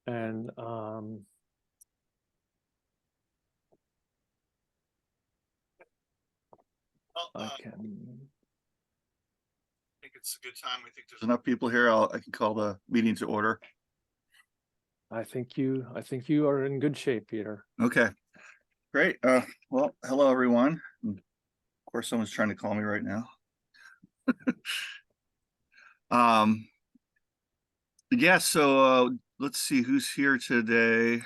And I think it's a good time. I think there's enough people here. I can call the meeting to order. I think you are in good shape, Peter. Okay, great. Well, hello everyone. Of course, someone's trying to call me right now. Yeah, so let's see who's here today.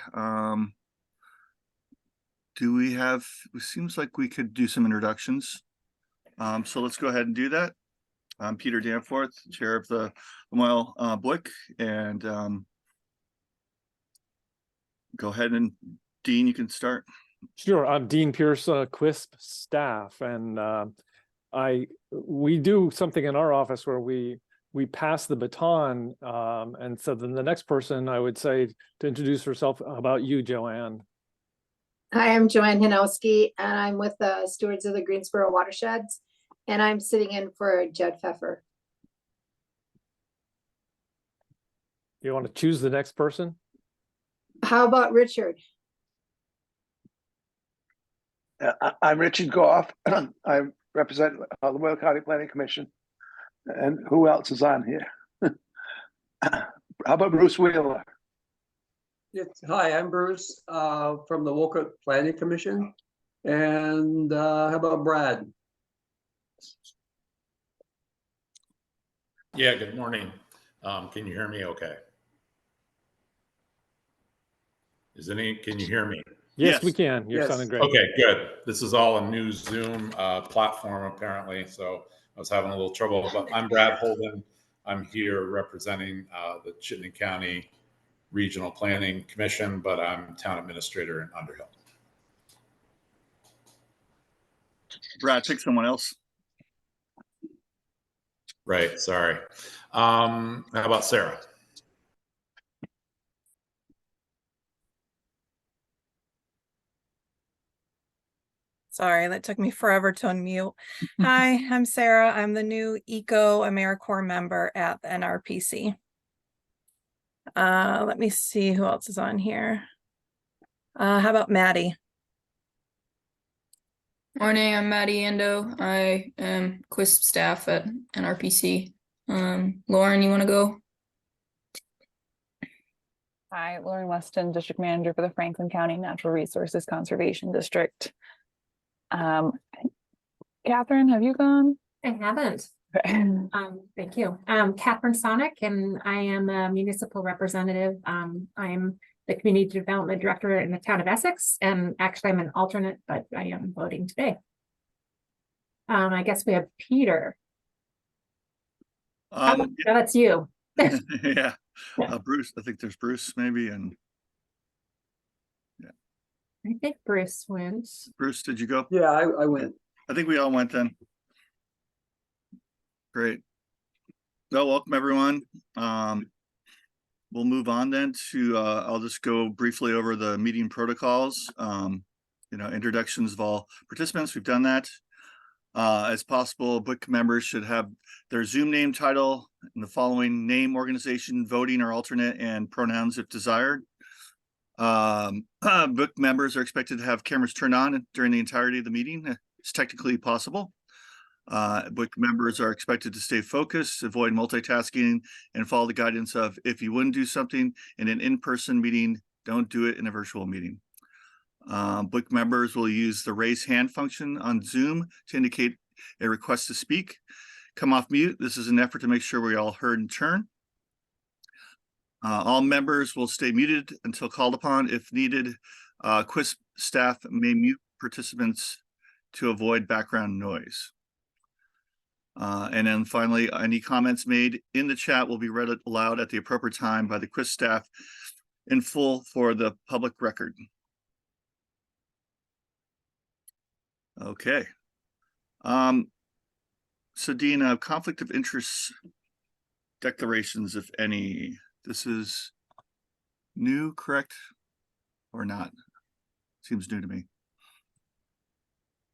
Do we have, it seems like we could do some introductions. So let's go ahead and do that. I'm Peter Danforth, chair of the Lamoille BOIC, and go ahead and Dean, you can start. Sure, I'm Dean Pierce, QUISP staff, and we do something in our office where we pass the baton, and so then the next person I would say to introduce herself. How about you, Joanne? Hi, I'm Joanne Hanowski, and I'm with the Stewards of the Greensboro Watersheds, and I'm sitting in for Judd Pfeffer. You want to choose the next person? How about Richard? I'm Richard Goff. I represent the Lamoille County Planning Commission. And who else is on here? How about Bruce Wheeler? Yes. Hi, I'm Bruce from the Wolcott Planning Commission. And how about Brad? Yeah, good morning. Can you hear me okay? Can you hear me? Yes, we can. You're sounding great. Okay, good. This is all a new Zoom platform apparently, so I was having a little trouble, but I'm Brad Holden. I'm here representing the Chittenden County Regional Planning Commission, but I'm town administrator in Underhill. Brad, pick someone else. Right, sorry. How about Sarah? Sorry, that took me forever to unmute. Hi, I'm Sarah. I'm the new Eco AmeriCorps member at the NRPC. Let me see who else is on here. How about Maddie? Morning, I'm Maddie Ando. I am QUISP staff at NRPC. Lauren, you want to go? Hi, Lauren Weston, District Manager for the Franklin County Natural Resources Conservation District. Catherine, have you gone? I haven't. Thank you. Catherine Sonic, and I am a municipal representative. I'm the Community Development Director in the town of Essex, and actually I'm an alternate, but I am voting today. I guess we have Peter. That's you. Yeah. Bruce, I think there's Bruce maybe, and yeah. I think Bruce went. Bruce, did you go? Yeah, I went. I think we all went then. Great. Well, welcome everyone. We'll move on then to, I'll just go briefly over the meeting protocols. Introductions of all participants. We've done that. As possible, BOIC members should have their Zoom name, title, and the following: name, organization, voting or alternate, and pronouns if desired. BOIC members are expected to have cameras turned on during the entirety of the meeting. It's technically possible. BOIC members are expected to stay focused, avoid multitasking, and follow the guidance of: if you wouldn't do something in an in-person meeting, don't do it in a virtual meeting. BOIC members will use the raise hand function on Zoom to indicate a request to speak. Come off mute. This is an effort to make sure we're all heard in turn. All members will stay muted until called upon. If needed, QUISP staff may mute participants to avoid background noise. And then finally, any comments made in the chat will be read aloud at the appropriate time by the QUISP staff in full for the public record. Okay. So Dean, conflict of interest declarations, if any. This is new, correct? Or not? Seems new to me.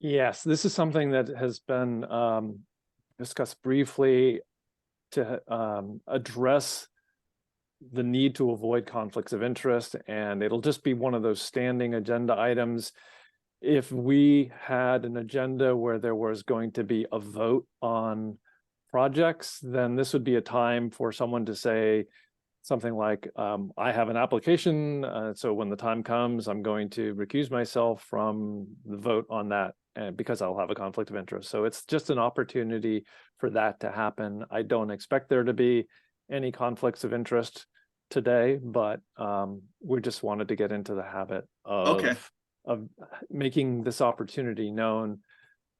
Yes, this is something that has been discussed briefly to address the need to avoid conflicts of interest, and it'll just be one of those standing agenda items. If we had an agenda where there was going to be a vote on projects, then this would be a time for someone to say something like, I have an application, so when the time comes, I'm going to recuse myself from the vote on that because I'll have a conflict of interest. So it's just an opportunity for that to happen. I don't expect there to be any conflicts of interest today, but we just wanted to get into the habit of making this opportunity known.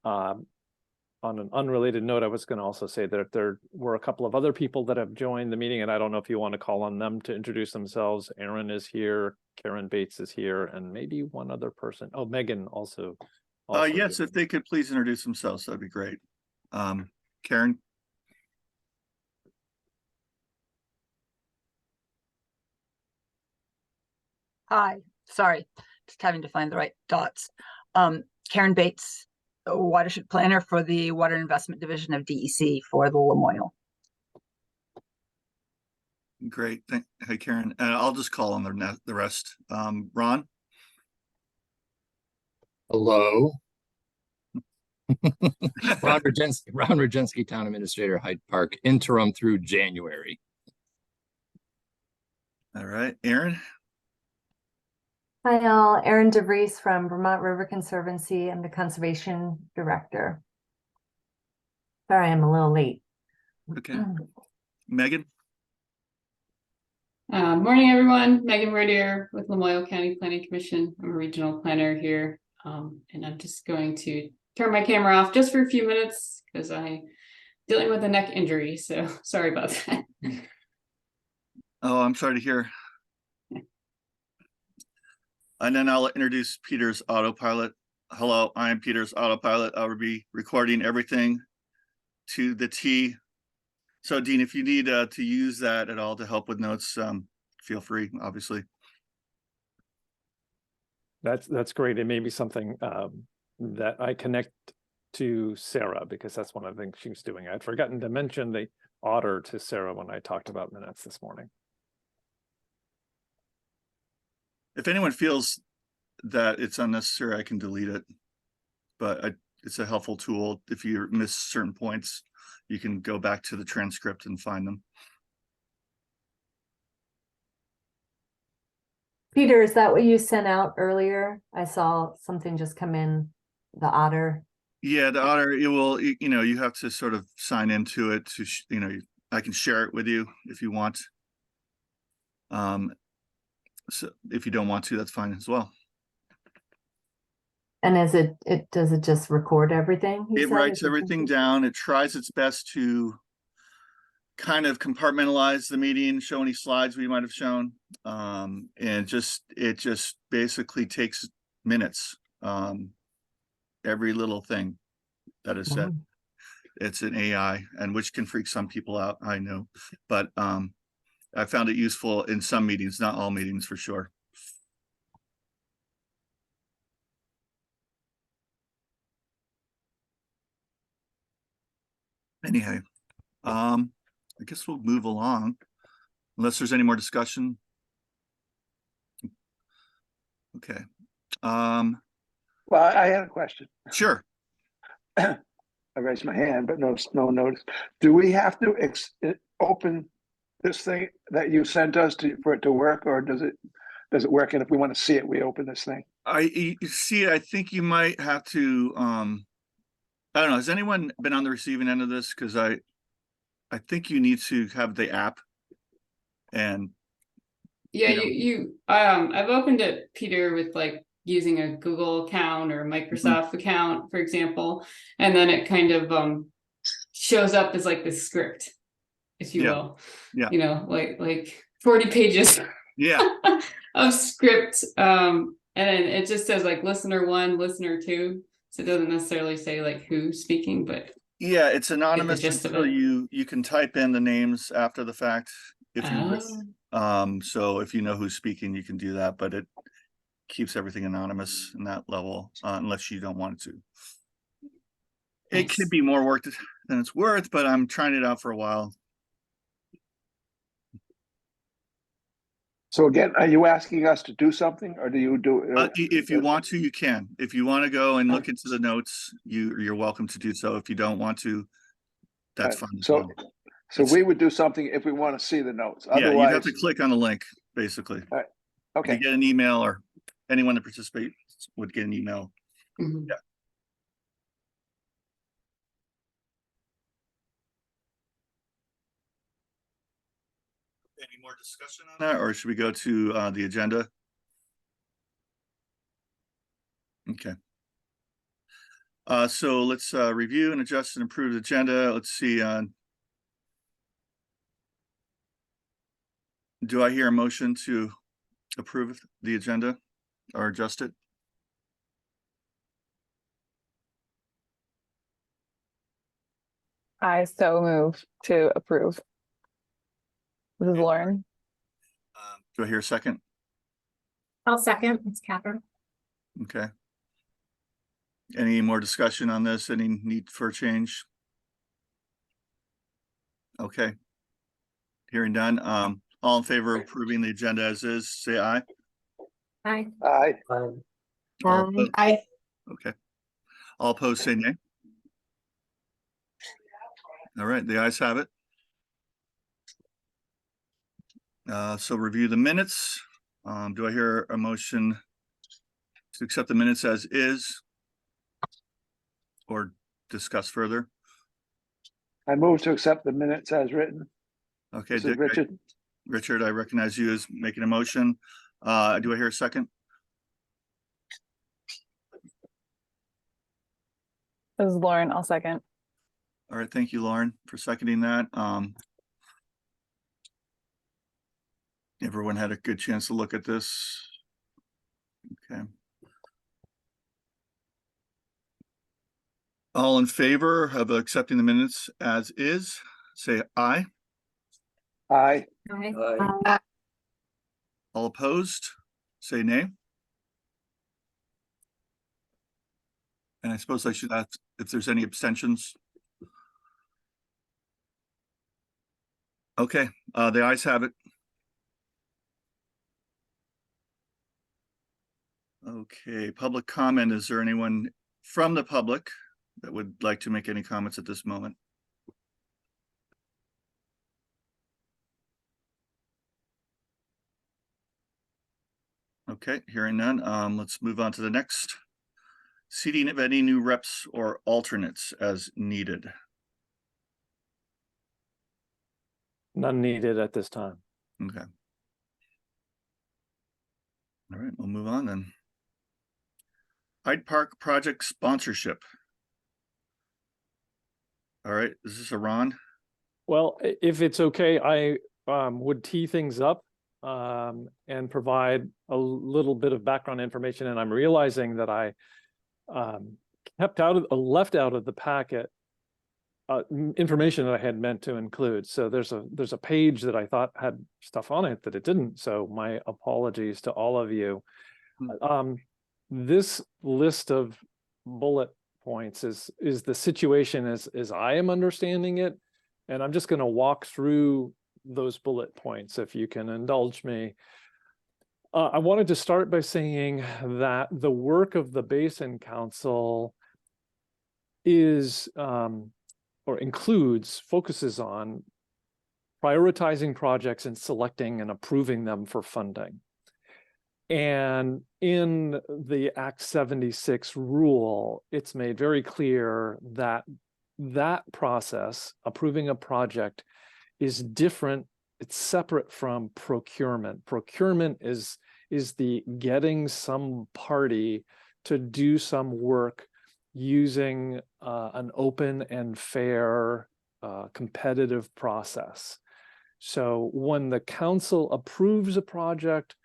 On an unrelated note, I was going to also say that there were a couple of other people that have joined the meeting, and I don't know if you want to call on them to introduce themselves. Aaron is here, Karen Bates is here, and maybe one other person. Oh, Megan also. Yes, if they could please introduce themselves, that'd be great. Karen. Hi, sorry, just having to find the right dots. Karen Bates, watershed planner for the Water Investment Division of DEC for the Lamoille. Great, hey Karen, I'll just call on the rest. Ron. Hello. Ron Rogensky, Town Administrator, Hyde Park, interim through January. All right, Aaron. Hi all, Erin DeVries from Vermont River Conservancy. I'm the Conservation Director. Sorry, I'm a little late. Okay. Megan. Morning, everyone. Megan Verdier with Lamoille County Planning Commission. I'm a regional planner here, and I'm just going to turn my camera off just for a few minutes because I'm dealing with a neck injury. So sorry about that. Oh, I'm sorry to hear. And then I'll introduce Peter's autopilot. Hello, I am Peter's autopilot. I will be recording everything to the T. So Dean, if you need to use that at all to help with notes, feel free, obviously. That's great. It may be something that I connect to Sarah, because that's one of the things she's doing. I'd forgotten to mention the otter to Sarah when I talked about minutes this morning. If anyone feels that it's unnecessary, I can delete it, but it's a helpful tool. If you miss certain points, you can go back to the transcript and find them. Peter, is that what you sent out earlier? I saw something just come in, the otter. Yeah, the otter, it will, you have to sort of sign into it to, I can share it with you if you want. So if you don't want to, that's fine as well. And does it just record everything? It writes everything down. It tries its best to kind of compartmentalize the meeting, show any slides we might have shown. And it just basically takes minutes. Every little thing that is said. It's an AI, and which can freak some people out, I know. But I found it useful in some meetings, not all meetings for sure. Anyhow, I guess we'll move along unless there's any more discussion. Okay. Well, I had a question. Sure. I raised my hand, but no notice. Do we have to open this thing that you sent us for it to work, or does it work? And if we want to see it, we open this thing. You see, I think you might have to. I don't know. Has anyone been on the receiving end of this? Because I think you need to have the app. And yeah, I've opened it, Peter, with like using a Google account or a Microsoft account, for example, and then it kind of shows up as like the script, if you will. Yeah. Like 40 pages. Yeah. of script. And then it just says like listener 1, listener 2. So it doesn't necessarily say like who's speaking, but yeah, it's anonymous until you can type in the names after the fact if you wish. So if you know who's speaking, you can do that, but it keeps everything anonymous in that level, unless you don't want it to. It could be more work than it's worth, but I'm trying it out for a while. So again, are you asking us to do something or do you do? If you want to, you can. If you want to go and look into the notes, you're welcome to do so. If you don't want to, that's fine as well. So we would do something if we want to see the notes. Yeah, you'd have Otherwise, to click on the link, basically. okay. You get an email, or anyone that participates would get an email. Mhm. Yeah. Any more discussion on that, or should we go to the agenda? Okay. So let's review and adjust and improve the agenda. Let's see. Do I hear a motion to approve the agenda or adjust it? I so move to approve. This is Lauren. Do I hear a second? I'll second. It's Catherine. Okay. Any more discussion on this? Any need for change? Okay. Hearing none. All in favor of approving the agenda as is, say aye. Aye. Aye. All opposed? Aye. Okay. All opposed, say nay. All right, the ayes have it. So review the minutes. Do I hear a motion to accept the minutes as is? Or discuss further? I move to accept the minutes as written. Okay, This is Dick, Richard. Richard, I recognize you as making a motion. Do I hear a second? This is Lauren. I'll second. All right, thank you, Lauren, for seconding that. Everyone had a good chance to look at this. Okay. All in favor of accepting the minutes as is, say aye. Aye. Aye. All opposed, say nay. And I suppose I should ask if there's any abstentions. Okay, the ayes have it. Okay, public comment. Is there anyone from the public that would like to make any comments at this moment? Okay, hearing none. Let's move on to the next. Seating of any new reps or alternates as needed. None needed at this time. Okay. All right, we'll move on then. Hyde Park project sponsorship. All right, is this a Ron? Well, if it's okay, I would tee things up and provide a little bit of background information. And I'm realizing that I left out of the packet information that I had meant to include. So there's a page that I thought had stuff on it that it didn't. So my apologies to all of you. This list of bullet points is the situation as I am understanding it. And I'm just going to walk through those bullet points if you can indulge me. I wanted to start by saying that the work of the Basin Council is or focuses on prioritizing projects and selecting and approving them for funding. And in the Act 76 rule, it's made very clear that that process, approving a project, is different. It's separate from procurement. Procurement is the getting some party to do some work using an open and fair competitive process. So when the council approves a project,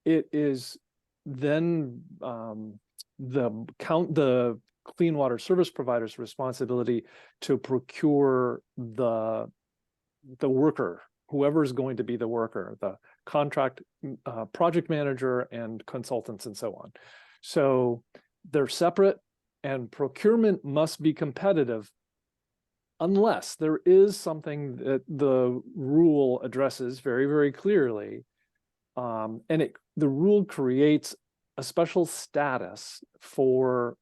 it is then the clean water service provider's responsibility to procure the worker, whoever is going to be the worker, the contract project manager and consultants and so on. So they're separate, and procurement must be competitive unless there is something that the rule addresses very, very clearly, and the rule creates a special status for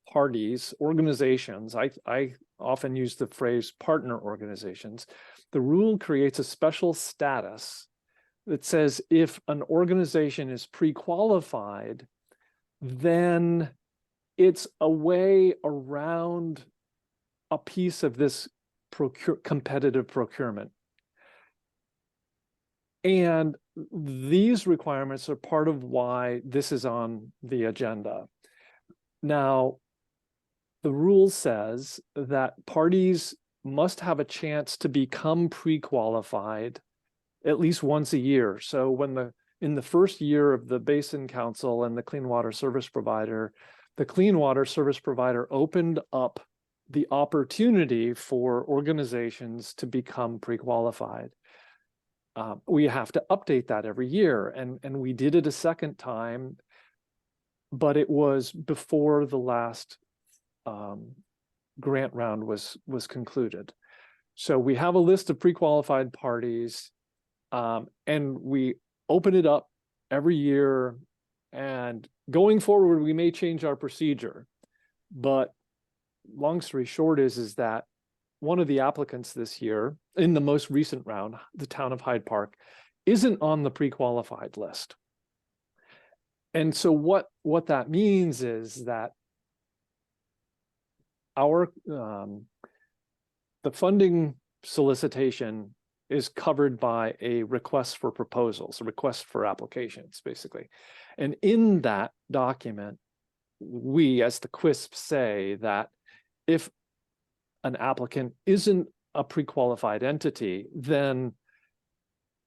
parties, organizations. I often use the phrase partner organizations. The rule creates a special status that says if an organization is pre-qualified, then it's a way around a piece of this competitive procurement. And these requirements are part of why this is on the agenda. Now, the rule says that parties must have a chance to become pre-qualified at least once a year. So when in the first year of the Basin Council and the Clean Water Service Provider, the Clean Water Service Provider opened up the opportunity for organizations to become pre-qualified. We have to update that every year, and we did it a second time, but it was before the last grant round was concluded. So we have a list of pre-qualified parties, and we open it up every year, and going forward, we may change our procedure. But long story short is that one of the applicants this year, in the most recent round, the town of Hyde Park, isn't on the pre-qualified list. And so what that means is that our the funding solicitation is covered by a request for proposals, a request for applications, basically. And in that document, we as the QUISP say that if an applicant isn't a pre-qualified entity, then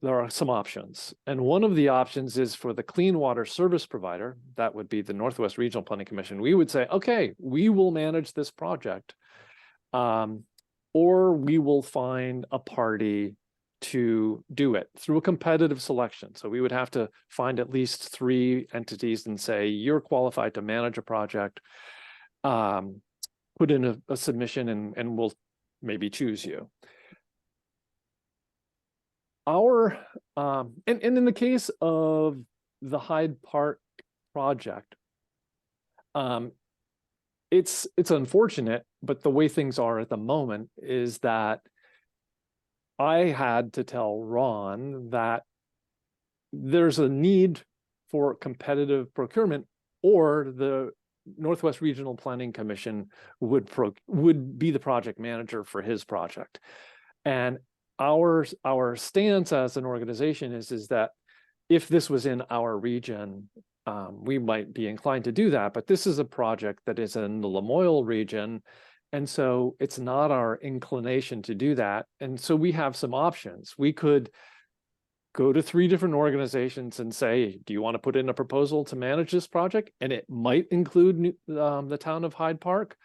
there are some options. And one of the options is for the Clean Water Service Provider, that would be the Northwest Regional Planning Commission. We would say, okay, we will manage this project, or we will find a party to do it through a competitive selection. So we would have to find at least 3 entities and say, you're qualified to manage a project, put in a submission, and we'll maybe choose you. And in the case of the Hyde Park project, it's unfortunate, but the way things are at the moment is that I had to tell Ron that there's a need for competitive procurement, or the Northwest Regional Planning Commission would be the project manager for his project. And our stance as an organization is that if this was in our region, we might be inclined to do that. But this is a project that is in the Lamoille region, and so it's not our inclination to do that. And so we have some options. We could go to 3 different organizations and say, do you want to put in a proposal to manage this project? And it might include the town of Hyde Park.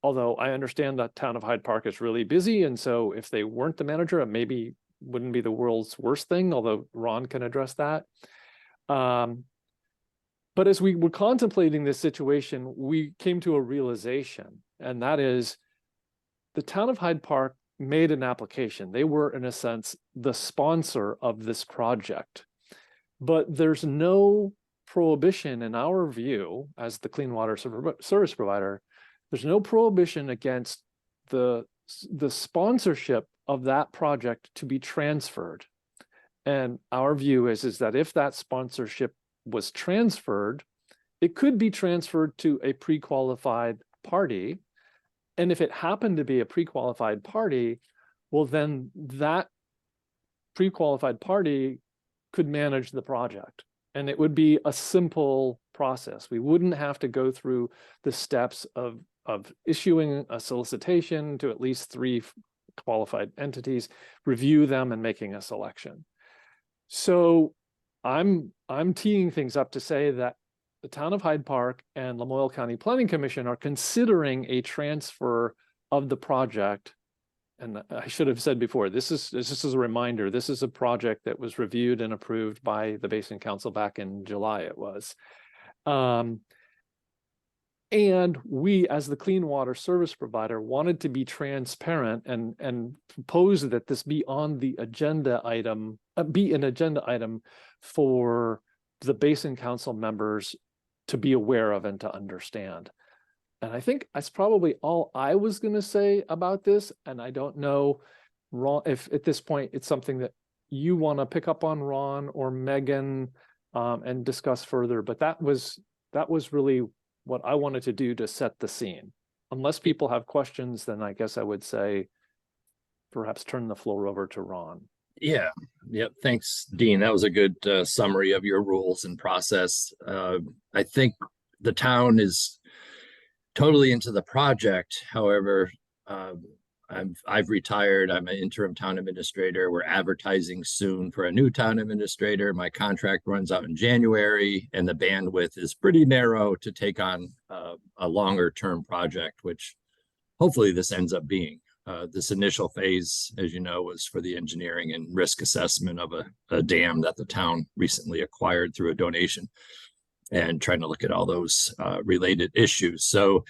Although I understand that town of Hyde Park is really busy, and so if they weren't the manager, it maybe wouldn't be the world's worst thing, although Ron can address that. But as we were contemplating this situation, we came to a realization, and that is the town of Hyde Park made an application. They were, in a sense, the sponsor of this project. But there's no prohibition in our view as the Clean Water Service Provider. There's no prohibition against the sponsorship of that project to be transferred. And our view is that if that sponsorship was transferred, it could be transferred to a pre-qualified party. And if it happened to be a pre-qualified party, well, then that pre-qualified party could manage the project. And it would be a simple process. We wouldn't have to go through the steps of issuing a solicitation to at least 3 qualified entities, review them, and making a selection. So I'm teeing things up to say that the town of Hyde Park and Lamoille County Planning Commission are considering a transfer of the project. And I should have said before, this is a reminder, this is a project that was reviewed and approved by the Basin Council back in July, it was. And we, as the Clean Water Service Provider, wanted to be transparent and propose that this be on the agenda item be an agenda item for the Basin Council members to be aware of and to understand. And I think that's probably all I was going to say about this. And I don't know, Ron, if at this point it's something that you want to pick up on, Ron or Megan, and discuss further. But that was really what I wanted to do to set the scene. Unless people have questions, then I guess I would say perhaps turn the floor over to Ron. Yeah. Yep. Thanks, Dean. That was a good summary of your rules and process. I think the town is totally into the project. However, I've retired. I'm an interim town administrator. We're advertising soon for a new town administrator. My contract runs out in January, and the bandwidth is pretty narrow to take on a longer term project, which hopefully this ends up being. This initial phase, as you know, was for the engineering and risk assessment of a dam that the town recently acquired through a donation, and trying to look at all those related issues. So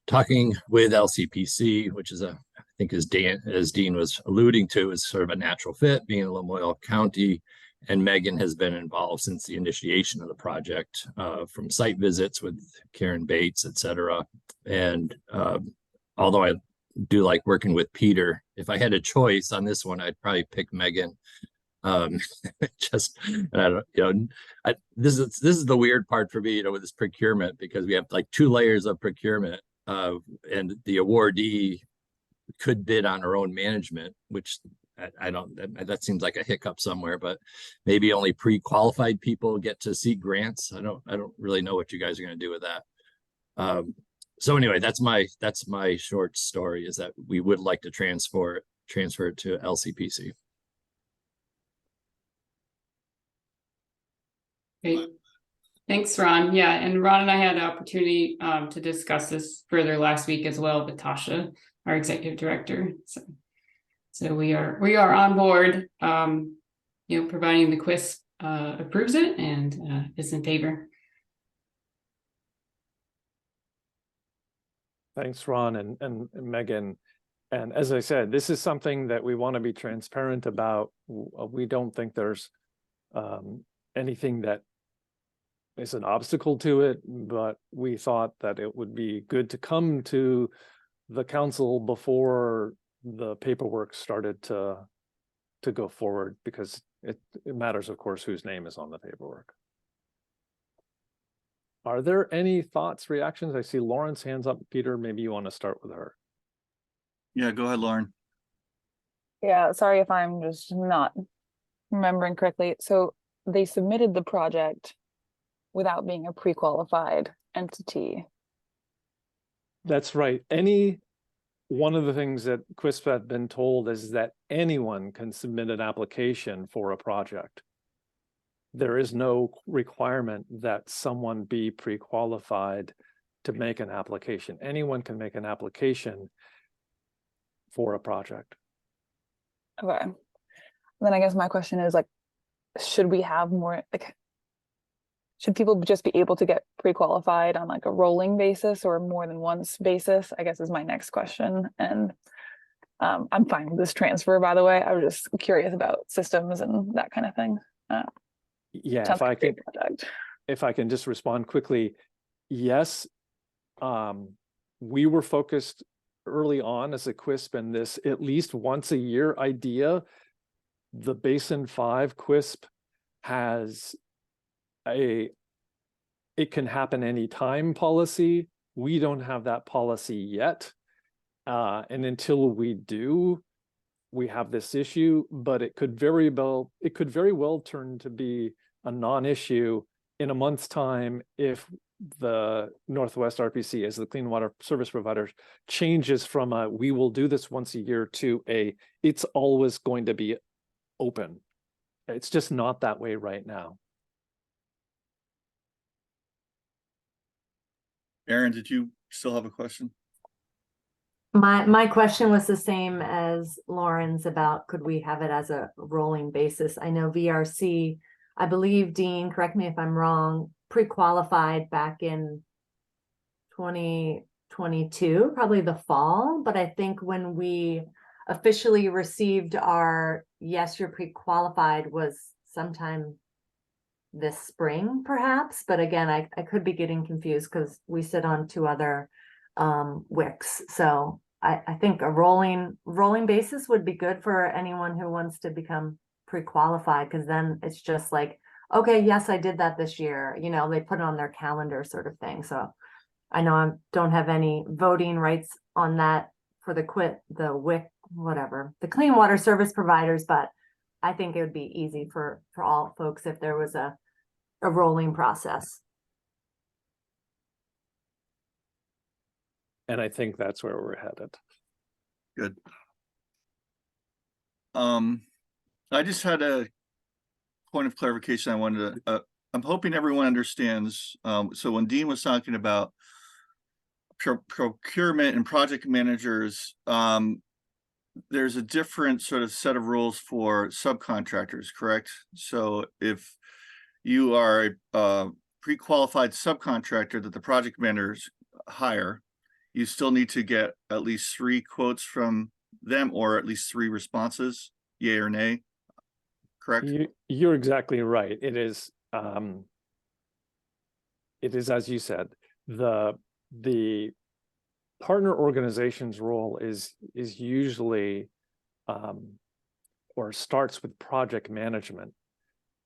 talking with LCPC, which is I think as Dean was alluding to, is sort of a natural fit, being in Lamoille County, and Megan has been involved since the initiation of the project, from site visits with Karen Bates, et cetera. And although I do like working with Peter, if I had a choice on this one, I'd probably pick Megan. Just, and I don't, this is the weird part for me, with this procurement, because we have like 2 layers of procurement, and the awardee could bid on her own management, which I don't, that seems like a hiccup somewhere, but maybe only pre-qualified people get to seek grants. I don't really know what you guys are going to do with that. So anyway, that's my short story, is that we would like to transfer it to LCPC. Great. Thanks, Ron. Yeah, and Ron and I had an opportunity to discuss this further last week as well with Tasha, our executive director. So we are on board, providing the QUISP approves it and is in favor. Thanks, Ron and Megan. And as I said, this is something that we want to be transparent about. We don't think there's anything that is an obstacle to it, but we thought that it would be good to come to the council before the paperwork started to go forward, because it matters, of course, whose name is on the paperwork. Are there any thoughts, reactions? I see Lauren's hands up. Peter, maybe you want to start with her. Yeah, go ahead, Lauren. Yeah, sorry if I'm just not remembering correctly. So they submitted the project without being a pre-qualified entity. That's right. One of the things that QUISP had been told is that anyone can submit an application for a project. There is no requirement that someone be pre-qualified to make an application. Anyone can make an application for a project. Okay. Then I guess my question is, like, should we have more, like, should people just be able to get pre-qualified on like a rolling basis or more than once basis, I guess, is my next question. And I'm fine with this transfer, by the way. I was just curious about systems and that kind of thing. Yeah, if I can just respond quickly. Yes, we were focused early on as a QUISP in this at least once a year idea. The Basin 5 QUISP has it can happen anytime policy. We don't have that policy yet. And until we do, we have this issue, but it could very well turn to be a non-issue in a month's time if the Northwest RPC, as the clean water service provider, changes from a we will do this once a year to a it's always going to be open. It's just not that way right now. Aaron, did you still have a question? My question was the same as Lauren's about could we have it as a rolling basis? I know VRC, I believe, Dean, correct me if I'm wrong, pre-qualified back in 2022, probably the fall. But I think when we officially received our, yes, you're pre-qualified was sometime this spring, perhaps, but again, I could be getting confused because we sit on two other wicks. So I think a rolling basis would be good for anyone who wants to become pre-qualified, because then it's just like, okay, yes, I did that this year. You know, they put it on their calendar sort of thing. So I know I don't have any voting rights on that for the WIC, whatever, the clean water service providers, but I think it would be easy for all folks if there was a rolling process. And I think that's where we're headed. Good. I just had a point of clarification I wanted to, I'm hoping everyone understands. So when Dean was talking about procurement and project managers, there's a different sort of set of rules for subcontractors, correct? So if you are a pre-qualified subcontractor that the project managers hire, you still need to get at least 3 quotes from them, or at least 3 responses, yay or nay, correct? You're exactly right. It is as you said, the partner organization's role is usually or starts with project management,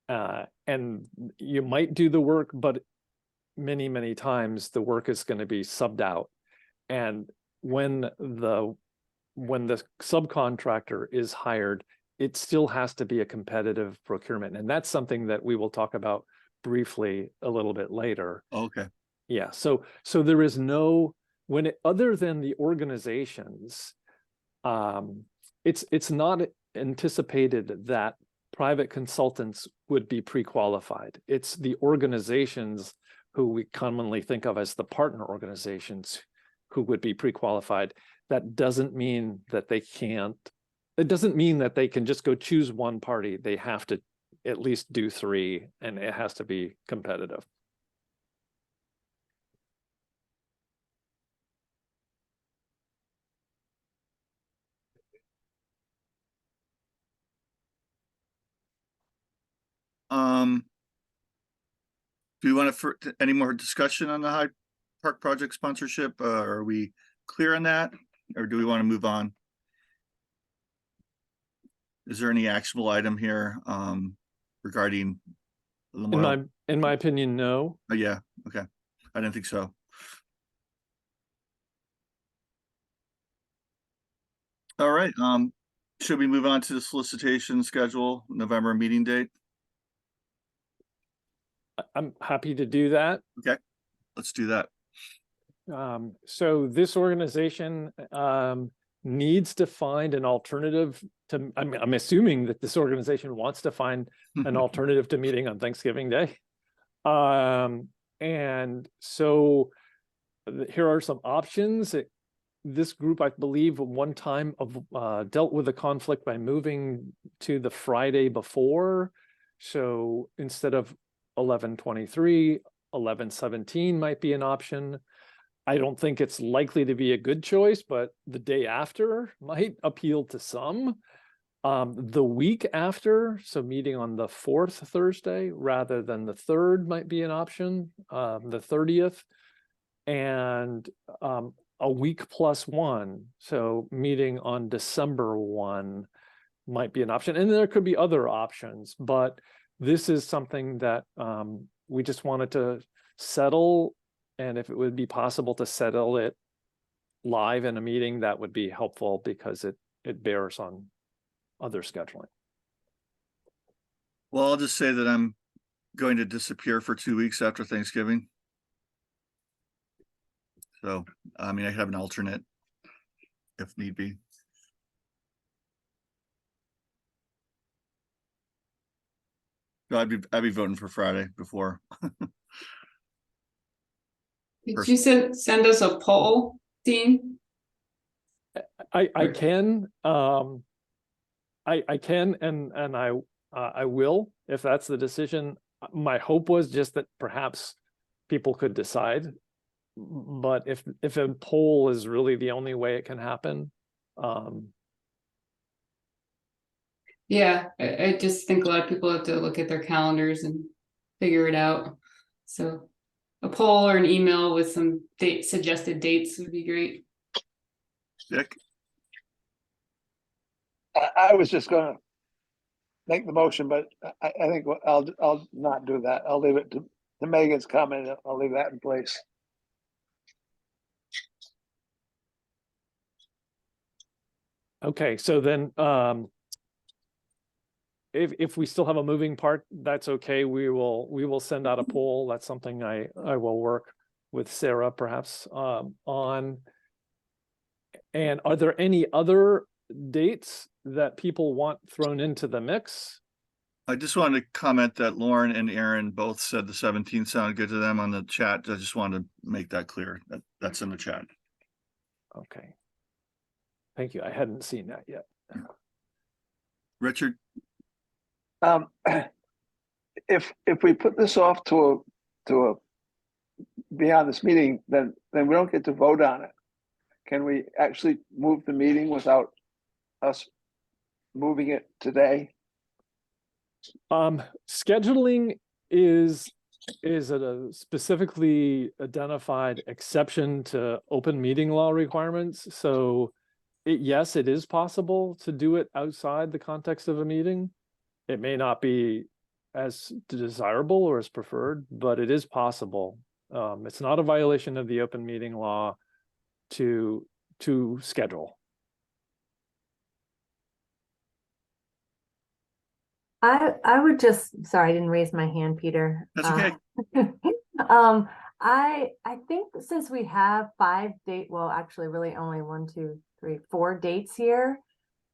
and you might do the work, but many times the work is going to be subbed out, and when the subcontractor is hired, it still has to be a competitive procurement, and that's something that we will talk about briefly a little bit later. Okay. Yeah, so there is no, other than the organizations, it's not anticipated that private consultants would be pre-qualified. It's the organizations who we commonly think of as the partner organizations who would be pre-qualified. That doesn't mean that they can't, it doesn't mean that they can just go choose one party. They have to at least do 3, and it has to be competitive. Do you want any more discussion on the Hyde Park project sponsorship? Are we clear on that, or do we want to move on? Is there any actionable item here regarding Lamoille? In my opinion, no. Oh, yeah, okay. I didn't think so. All right, should we move on to the solicitation schedule, November meeting date? I'm happy to do that. Okay, let's do that. So this organization needs to find an alternative to, I'm assuming that this organization wants to find an alternative to meeting on Thanksgiving Day. And so here are some options. This group, I believe, one time dealt with a conflict by moving to the Friday before. So instead of 11/23, 11/17 might be an option. I don't think it's likely to be a good choice, but the day after might appeal to some. The week after, so meeting on the 4th Thursday rather than the 3rd might be an option, the 30th, and a week +1, so meeting on December 1 might be an option. And there could be other options, but this is something that we just wanted to settle, and if it would be possible to settle it live in a meeting, that would be helpful because it bears on other scheduling. Well, I'll just say that I'm going to disappear for 2 weeks after Thanksgiving. So, I mean, I have an alternate if need be. No, I'd be voting for Friday before. Did you send us a poll, Dean? I can I can and I will, if that's the decision. My hope was just that perhaps people could decide, but if a poll is really the only way it can happen, Yeah, I just think a lot of people have to look at their calendars and figure it out. So a poll or an email with some suggested dates would be great. Dick, I was just gonna make the motion, but I think I'll not do that. I'll leave it to Megan's comment. I'll leave that in place. Okay, so then, if we still have a moving part, that's okay. We will send out a poll. That's something I will work with Sarah perhaps on. And are there any other dates that people want thrown into the mix? I just wanted to comment that Lauren and Aaron both said the 17th sounded good to them on the chat. I just wanted to make that clear. That's in the chat. Okay. Thank you. I hadn't seen that yet. Richard? If we put this off to a beyond this meeting, then we don't get to vote on it. Can we actually move the meeting without us moving it today? Scheduling is a specifically identified exception to open meeting law requirements. So yes, it is possible to do it outside the context of a meeting. It may not be as desirable or as preferred, but it is possible. It's not a violation of the open meeting law to schedule. I would just, sorry, I didn't raise my hand, Peter. That's okay. I think since we have 5 well, actually really only 1, 2, 3, 4 dates here.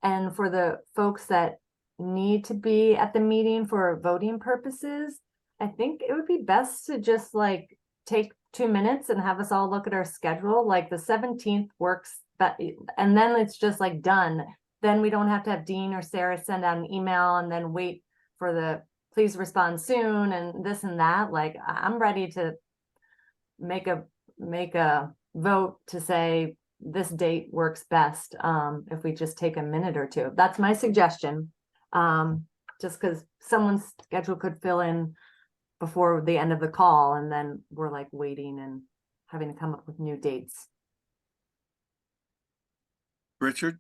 And for the folks that need to be at the meeting for voting purposes, I think it would be best to just like take 2 minutes and have us all look at our schedule. Like the 17th works, and then it's just like done. Then we don't have to have Dean or Sarah send out an email and then wait for the please respond soon and this and that. Like I'm ready to make a vote to say this date works best. If we just take a minute or two, that's my suggestion. Just because someone's schedule could fill in before the end of the call and then we're like waiting and having to come up with new dates. Richard?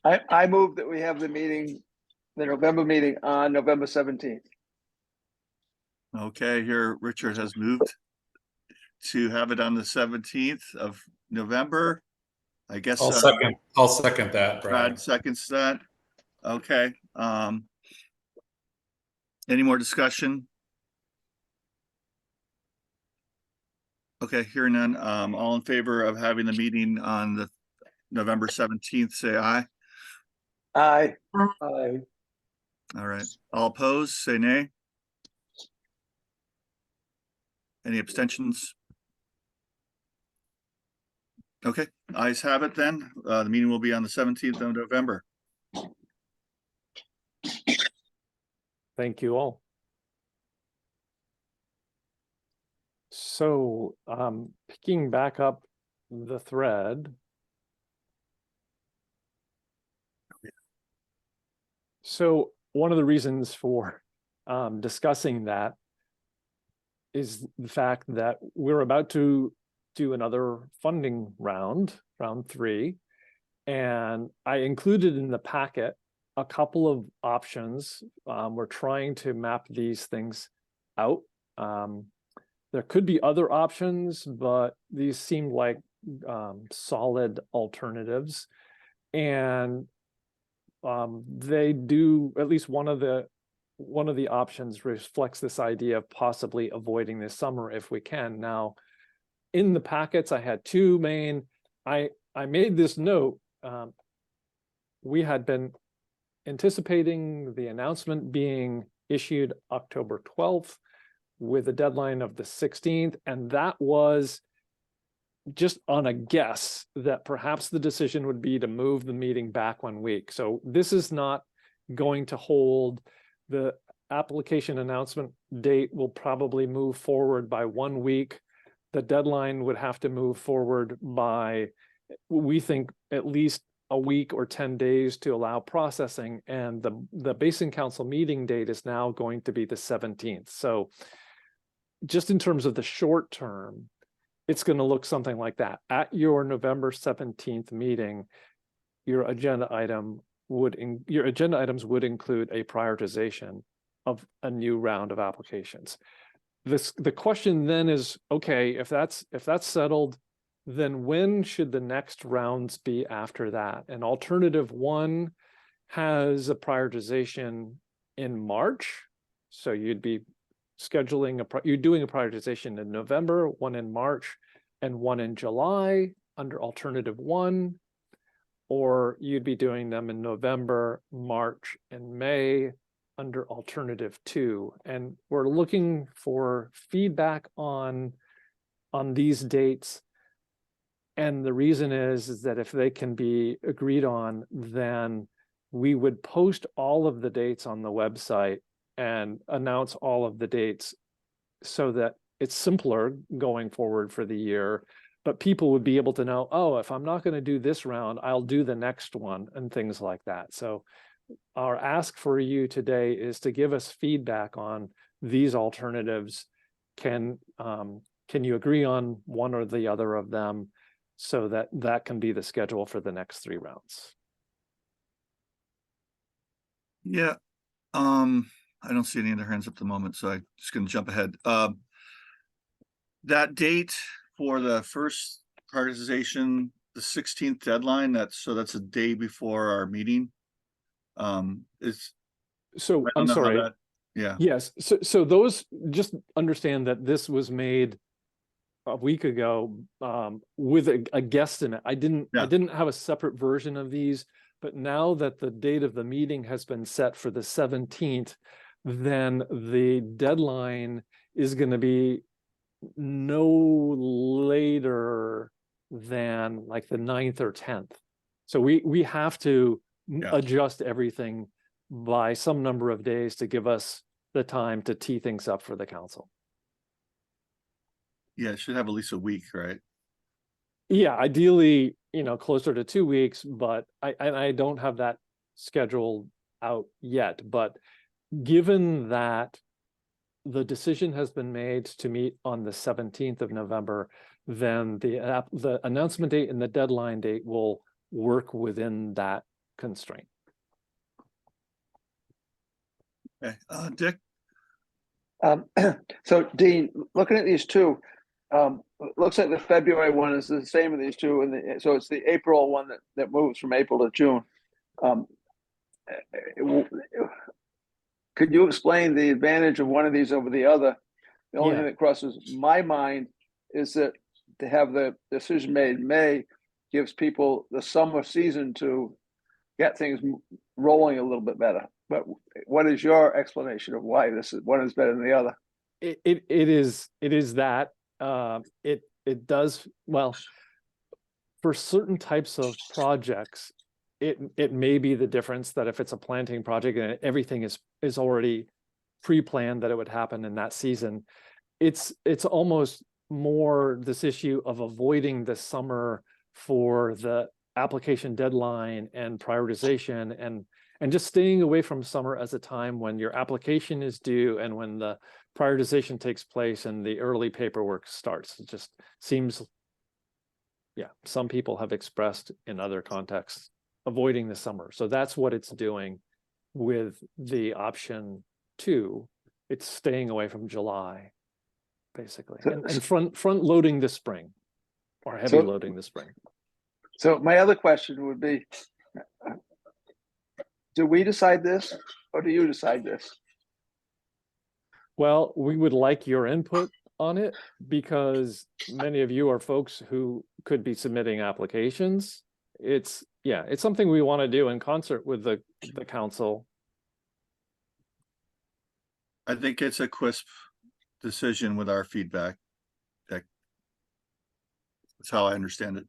I move that we have the November meeting on November 17th. Okay, here Richard has moved to have it on the 17th of November. I guess I'll second that, Brad seconds that. Okay. Any more discussion? Okay, hearing none. All in favor of having the meeting on the November 17th, say aye. Aye. Aye. All right. All opposed, say nay. Any abstentions? Okay, ayes have it then. The meeting will be on the 17th of November. Thank you all. So picking back up the thread. So one of the reasons for discussing that is the fact that we're about to do another funding round 3. And I included in the packet a couple of options. We're trying to map these things out. There could be other options, but these seem like solid alternatives. And they do, at least one of the options reflects this idea of possibly avoiding this summer if we can. Now, in the packets, I had 2 main. I made this note. We had been anticipating the announcement being issued October 12th with a deadline of the 16th, and that was just on a guess that perhaps the decision would be to move the meeting back 1 week. So this is not going to hold. The application announcement date will probably move forward by 1 week. The deadline would have to move forward by, we think, at least a week or 10 days to allow processing, and the Basin Council meeting date is now going to be the 17th. So just in terms of the short term, it's going to look something like that. At your November 17th meeting, your agenda items would include a prioritization of a new round of applications. The question then is, okay, if that's settled, then when should the next rounds be after that? And alternative one has a prioritization in March. So you'd be scheduling you're doing a prioritization in November, one in March, and one in July under alternative one, or you'd be doing them in November, March, and May under alternative two. And we're looking for feedback on these dates. And the reason is that if they can be agreed on, then we would post all of the dates on the website and announce all of the dates so that it's simpler going forward for the year, but people would be able to know, oh, if I'm not going to do this round, I'll do the next one and things like that. So our ask for you today is to give us feedback on these alternatives. Can you agree on one or the other of them so that that can be the schedule for the next 3 rounds? Yeah. I don't see any other hands up at the moment, so I'm just going to jump ahead. That date for the first prioritization, the 16th deadline, that's a day before our meeting. So I'm sorry. Yeah. Yes. So those, just understand that this was made a week ago with a guesstimate. I didn't have a separate version of these, but now that the date of the meeting has been set for the 17th, then the deadline is going to be no later than like the 9th or 10th. So we have to adjust everything by some number of days to give us the time to tee things up for the council. Yeah, it should have at least a week, right? Yeah, ideally, closer to 2 weeks, but I don't have that scheduled out yet. But given that the decision has been made to meet on the 17th of November, then the announcement date and the deadline date will work within that constraint. Okay, Dick? So Dean, looking at these two, it looks like the February one is the same as these two, and so it's the April one that moves from April to June. Could you explain the advantage of one of these over the other? The only thing that crosses my mind is that to have the decision made in May gives people the summer season to get things rolling a little bit better. But what is your explanation of why one is better than the other? It is that it does well for certain types of projects. It may be the difference that if it's a planting project and everything is already pre-planned that it would happen in that season, it's almost more this issue of avoiding the summer for the application deadline and prioritization and just staying away from summer as a time when your application is due and when the prioritization takes place and the early paperwork starts. It just seems, some people have expressed in other contexts avoiding the summer. So that's what it's doing with the option 2. It's staying away from July, basically, and front loading the spring or heavy loading the spring. So my other question would be, do we decide this or do you decide this? Well, we would like your input on it because many of you are folks who could be submitting applications. It's something we want to do in concert with the council. I think it's a crisp decision with our feedback. That's how I understand it.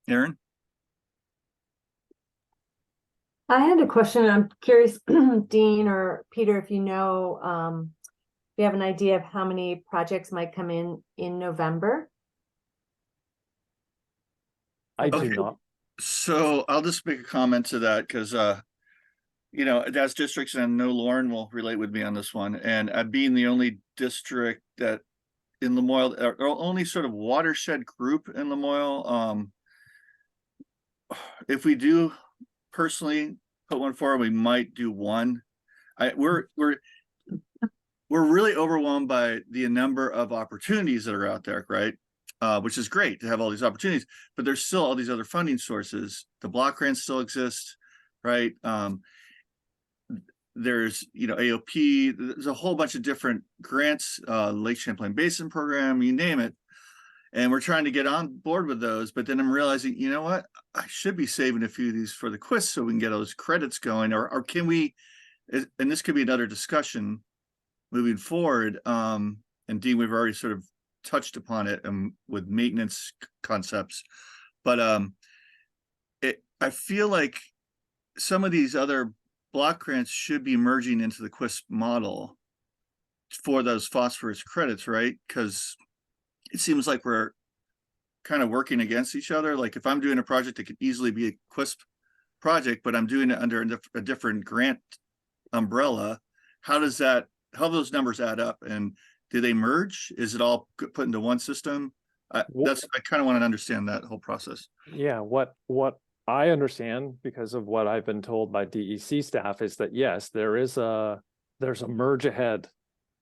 Aaron? I had a question. I'm curious, Dean or Peter, if you know, you have an idea of how many projects might come in November? I do Okay. not. So I'll just make a comment to that because, you know, as districts, and no Lauren will relate with me on this one, and being the only district that in Lamoille, or only sort of watershed group in Lamoille, if we do personally put one forward, we might do one. We're really overwhelmed by the number of opportunities that are out there, right? Which is great to have all these opportunities, but there's still all these other funding sources. The block grants still exist, right? There's, you know, AOP, there's a whole bunch of different grants, Lake Champlain Basin program, you name it. And we're trying to get on board with those, but then I'm realizing, you know what, I should be saving a few of these for the quiz so we can get those credits going, or can we, and this could be another discussion moving forward. And Dean, we've already sort of touched upon it with maintenance concepts, but I feel like some of these other block grants should be merging into the QUISP model for those phosphorus credits, right? Because it seems like we're kind of working against each other. Like if I'm doing a project, it could easily be a QUISP project, but I'm doing it under a different grant umbrella. How those numbers add up, and do they merge? Is it all put into one system? I kind of want to understand that whole process. Yeah, what I understand, because of what I've been told by DEC staff, is that yes, there's a merge ahead.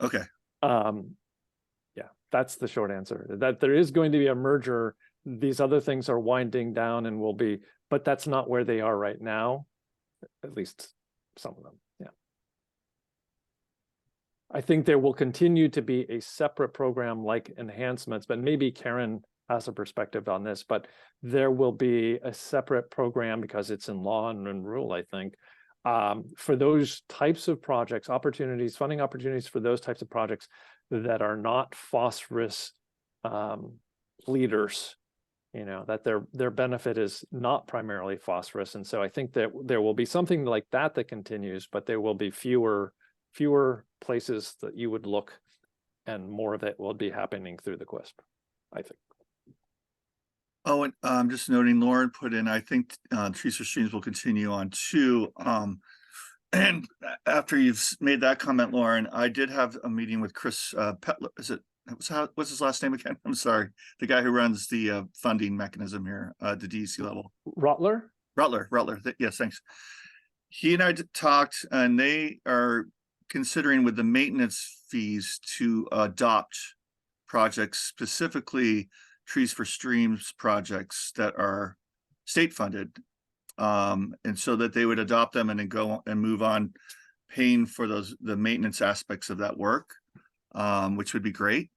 Okay. Yeah, that's the short answer. That there is going to be a merger. These other things are winding down and will be, but that's not where they are right now. At least some of them. Yeah. I think there will continue to be a separate program like enhancements, but maybe Karen has a perspective on this, but there will be a separate program because it's in law and rule, I think, for those types of projects, funding opportunities for those types of projects that are not phosphorus leaders, you know, that their benefit is not primarily phosphorus. And so I think that there will be something like that continues, but there will be fewer places that you would look, and more of it will be happening through the QUISP, I think. Oh, and I'm just noting Lauren put in, I think Trees for Streams will continue on too. And after you've made that comment, Lauren, I did have a meeting with Chris Petler. What's his last name again? I'm sorry. The guy who runs the funding mechanism here at the DEC level. Rutler. Yes, thanks. He and I talked, and they are considering with the maintenance fees to adopt projects, specifically Trees for Streams projects that are state funded, and so that they would adopt them and then go and move on paying for the maintenance aspects of that work, which would be great.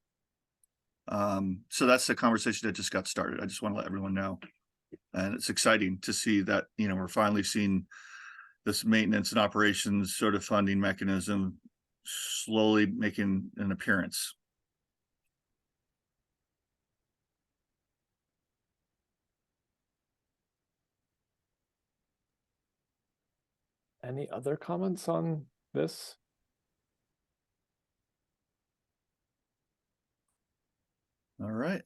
So that's the conversation that just got started. I just want to let everyone know, and it's exciting to see that, you know, we're finally seeing this maintenance and operations sort of funding mechanism slowly making an appearance. Any other comments on this? All right.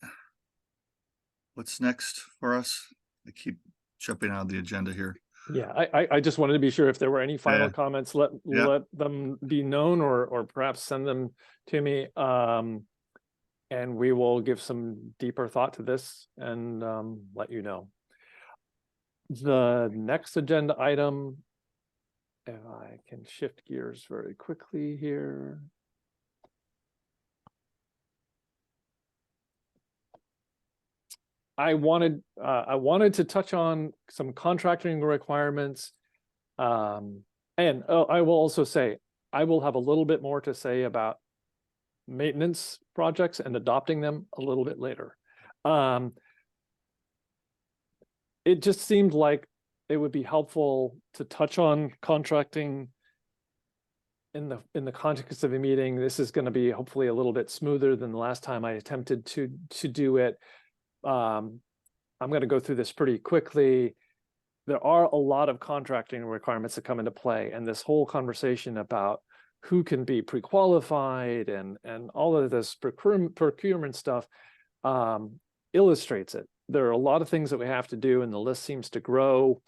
What's next for us? I keep jumping out of the agenda here. Yeah, I just wanted to be sure if there were any final comments, let them be known, or perhaps send them to me. And we will give some deeper thought to this and let you know. The next agenda item, if I can shift gears very quickly here. I wanted to touch on some contracting requirements. And I will also say, I will have a little bit more to say about maintenance projects and adopting them a little bit later. It just seemed like it would be helpful to touch on contracting in the context of a meeting. This is going to be hopefully a little bit smoother than the last time I attempted to do it. I'm going to go through this pretty quickly. There are a lot of contracting requirements that come into play, and this whole conversation about who can be pre-qualified and all of this procurement stuff illustrates it. there are a lot of things that we have to do, and the list seems to grow.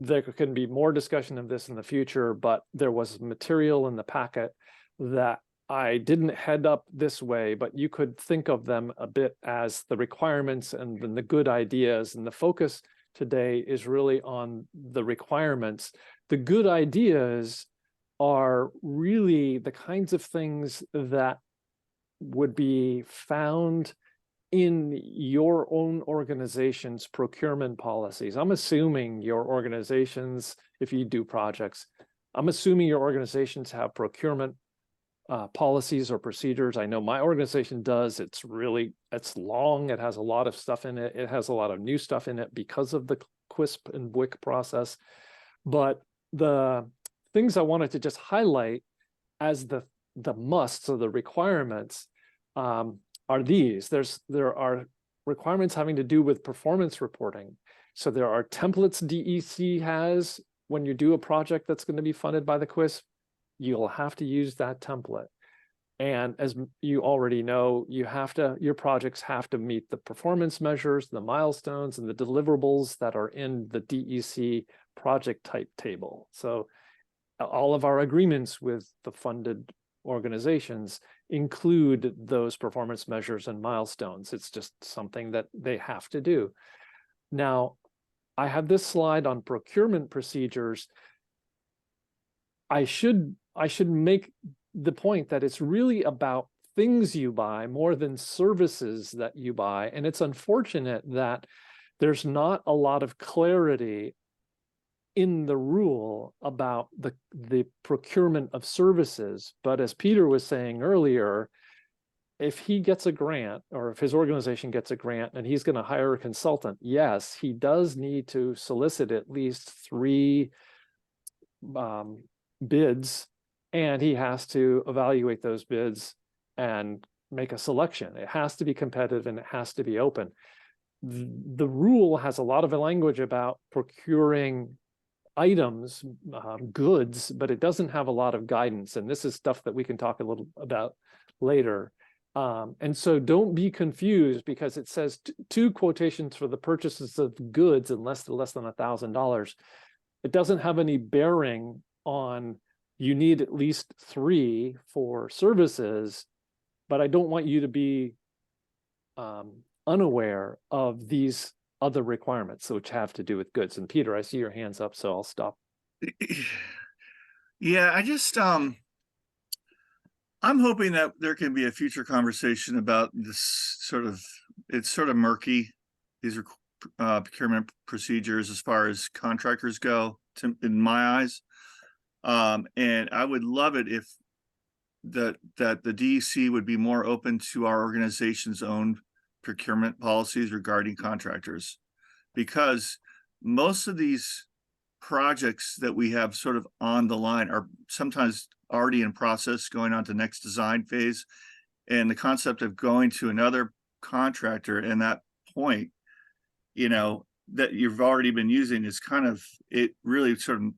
There can be more discussion of this in the future, but there was material in the packet that I didn't head up this way, but you could think of them a bit as the requirements and then the good ideas. And the focus today is really on the requirements. The good ideas are really the kinds of things that would be found in your own organization's procurement policies. I'm assuming your organizations, if you do projects, I'm assuming your organizations have procurement policies or procedures. I know my organization does. It's long. It has a lot of stuff in it. It has a lot of new stuff in it because of the QUISP and WIC process. But the things I wanted to just highlight as the musts or the requirements are these. There are requirements having to do with performance reporting. So there are templates DEC has when you do a project that's going to be funded by the QUISP. You'll have to use that template. And as you already know, your projects have to meet the performance measures, the milestones, and the deliverables that are in the DEC project type table. So all of our agreements with the funded organizations include those performance measures and milestones. It's just something that they have to do. Now, I have this slide on procurement procedures. I should make the point that it's really about things you buy more than services that you buy. And it's unfortunate that there's not a lot of clarity in the rule about the procurement of services. But as Peter was saying earlier, if he gets a grant, or if his organization gets a grant and he's going to hire a consultant, yes, he does need to solicit at least 3 bids, and he has to evaluate those bids and make a selection. It has to be competitive and it has to be open. The rule has a lot of language about procuring items, goods, but it doesn't have a lot of guidance. And this is stuff that we can talk a little about later. And so don't be confused because it says 2 quotations for the purchases of goods and less than $1,000. It doesn't have any bearing on you need at least 3 for services, but I don't want you to be unaware of these other requirements which have to do with goods. And Peter, I see your hands up, so I'll stop. Yeah, I just I'm hoping that there can be a future conversation about this it's sort of murky. These are procurement procedures as far as contractors go, in my eyes. And I would love it if that the DEC would be more open to our organization's own procurement policies regarding contractors, because most of these projects that we have sort of on the line are sometimes already in process, going on to next design phase. And the concept of going to another contractor and that point, that you've already been using is it really sort of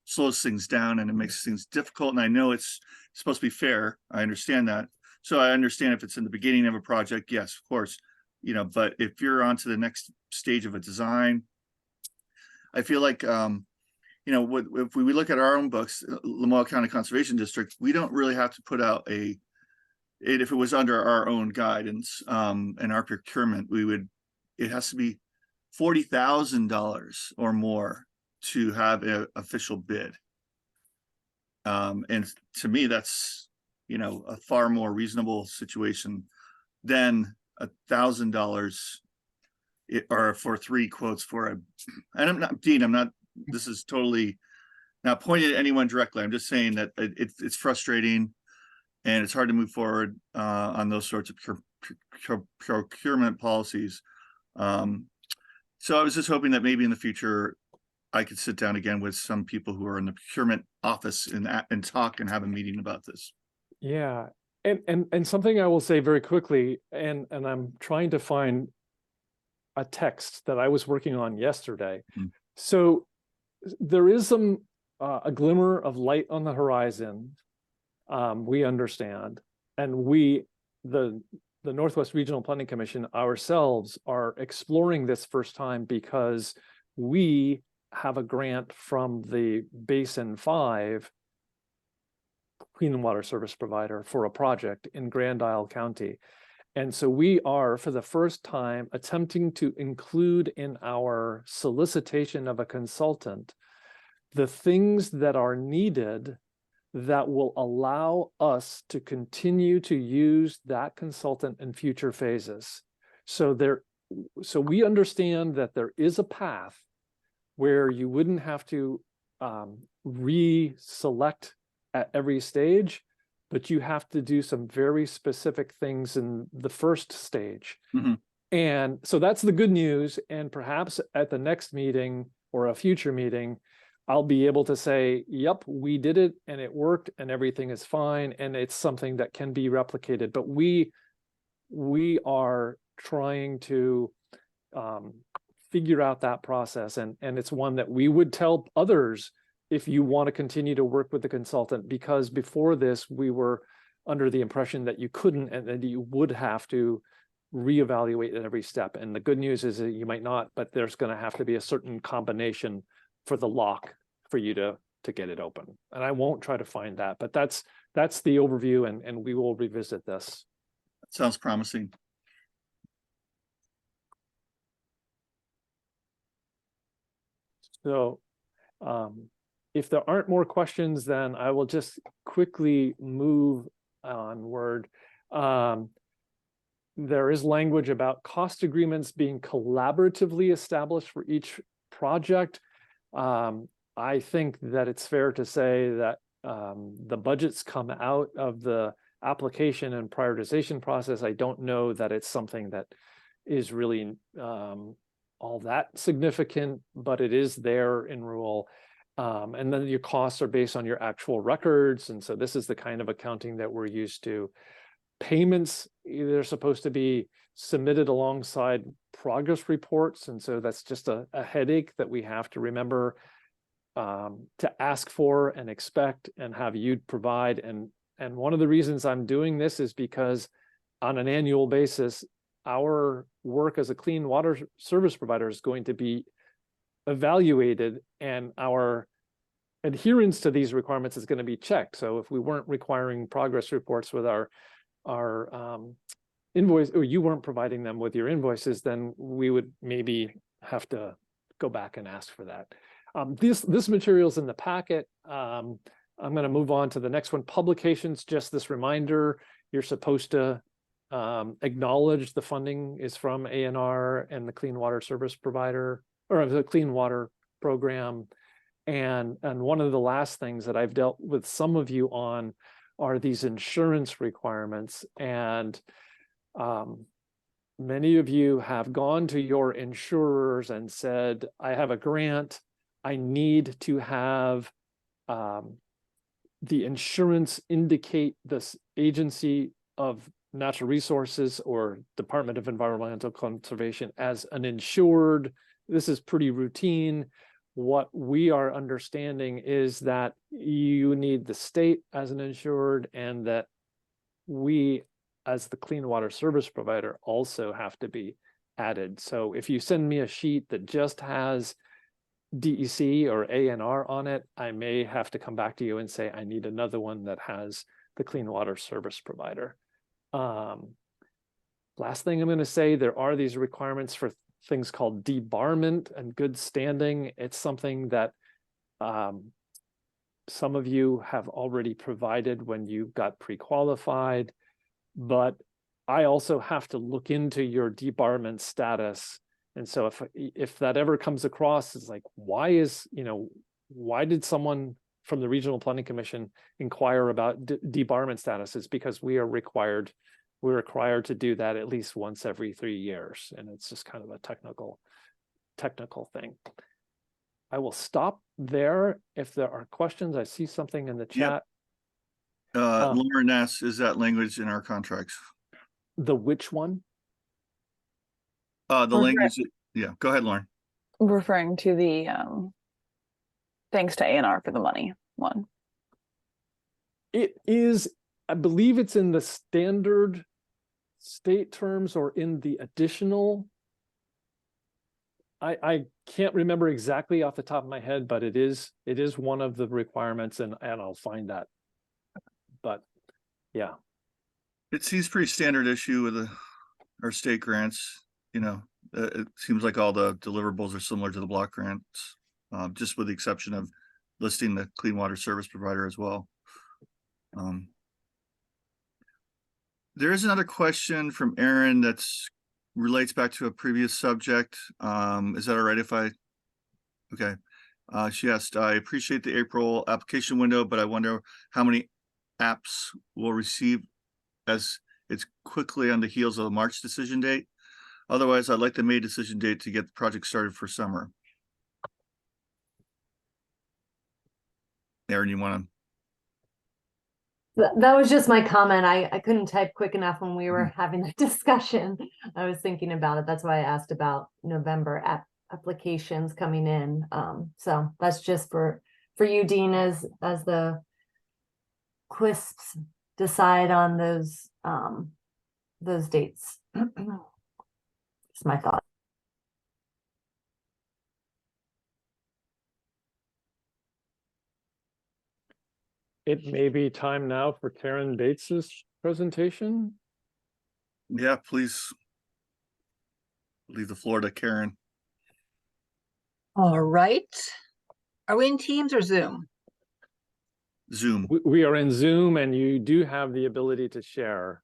slows things down and it makes things difficult. And I know it's supposed to be fair. I understand that. So I understand if it's in the beginning of a project, yes, of course, but if you're on to the next stage of a design, I feel like, if we look at our own books, Lamoille County Conservation District, we don't really have to put out if it was under our own guidance and our procurement, it has to be $40,000 or more to have an official bid. And to me, that's, a far more reasonable situation than $1,000 or for 3 quotes and I'm not, Dean, this is totally not pointed at anyone directly. I'm just saying that it's frustrating and it's hard to move forward on those sorts of procurement policies. So I was just hoping that maybe in the future, I could sit down again with some people who are in the procurement office and talk and have a meeting about this. Yeah, and something I will say very quickly, and I'm trying to find a text that I was working on yesterday. So there is a glimmer of light on the horizon. We understand, and the the Northwest Regional Planning Commission ourselves are exploring this first time because we have a grant from the Basin 5 clean water service provider for a project in Grand Isle County. And so we are, for the first time, attempting to include in our solicitation of a consultant the things that are needed that will allow us to continue to use that consultant in future phases. So we understand that there is a path where you wouldn't have to re-select at every stage, but you have to do some very specific things in the first stage. Mhm. And so that's the good news. And perhaps at the next meeting or a future meeting, I'll be able to say, yep, we did it and it worked and everything is fine. And it's something that can be replicated. But we are trying to figure out that process. And it's one that we would tell others if you want to continue to work with the consultant, because before this, we were under the impression that you couldn't and that you would have to reevaluate at every step. And the good news is that you might not, but there's going to have to be a certain combination for the lock for you to get it open. And I won't try to find that, but that's the overview, and we will revisit this. Sounds promising. So if there aren't more questions, then I will just quickly move onward. There is language about cost agreements being collaboratively established for each project. I think that it's fair to say that the budgets come out of the application and prioritization process. I don't know that it's something that is really all that significant, but it is there in rule. And then your costs are based on your actual records. And so this is the kind of accounting that we're used to. Payments, they're supposed to be submitted alongside progress reports. And so that's just a headache that we have to remember to ask for and expect and have you provide. And one of the reasons I'm doing this is because on an annual basis, our work as a clean water service provider is going to be evaluated, and our adherence to these requirements is going to be checked. So if we weren't requiring progress reports with our invoice, or you weren't providing them with your invoices, then we would maybe have to go back and ask for that. This material's in the packet. I'm going to move on to the next one. Publications, just this reminder, you're supposed to acknowledge the funding is from ANR and the Clean Water Service Provider, or the Clean Water Program. And one of the last things that I've dealt with some of you on are these insurance requirements. And many of you have gone to your insurers and said, I have a grant, I need to have the insurance indicate this agency of natural resources or Department of Environmental Conservation as an insured. This is pretty routine. What we are understanding is that you need the state as an insured, and that we as the clean water service provider also have to be added. So if you send me a sheet that just has DEC or ANR on it, I may have to come back to you and say, I need another one that has the clean water service provider. Last thing I'm going to say, there are these requirements for things called debarment and good standing. It's something that some of you have already provided when you got pre-qualified, but I also have to look into your debarment status. And so if that ever comes across, it's like, why did someone from the Regional Planning Commission inquire about debarment status? It's because we're required to do that at least once every 3 years. And it's just kind of a technical thing. I will stop there. If there are questions, I see something in the chat. Lauren asks, is that language in our contracts? The which one? The language, yeah, go ahead, Lauren. Referring to the thanks to ANR for the money one. It is, I believe it's in the standard state terms or in the additional. I can't remember exactly off the top of my head, but it is one of the requirements, and I'll find that. But yeah. It seems pretty standard issue with our state grants. You know, it seems like all the deliverables are similar to the block grants, just with the exception of listing the clean water service provider as well. There is another question from Erin that's relates back to a previous subject. Is that all right if I? Okay. She asked, I appreciate the April application window, but I wonder how many apps will receive as it's quickly on the heels of the March decision date. Otherwise, I'd like the May decision date to get the project started for summer. Erin, you want to? That was just my comment. I couldn't type quick enough when we were having the discussion. I was thinking about it. That's why I asked about November applications coming in. So that's just for you, Dean, as the QUISPs decide on those dates. Just my thought. It may be time now for Karen Bates's presentation. Yeah, please leave the floor to Karen. All right. Are we in Teams or Zoom? Zoom. We are in Zoom, and you do have the ability to share.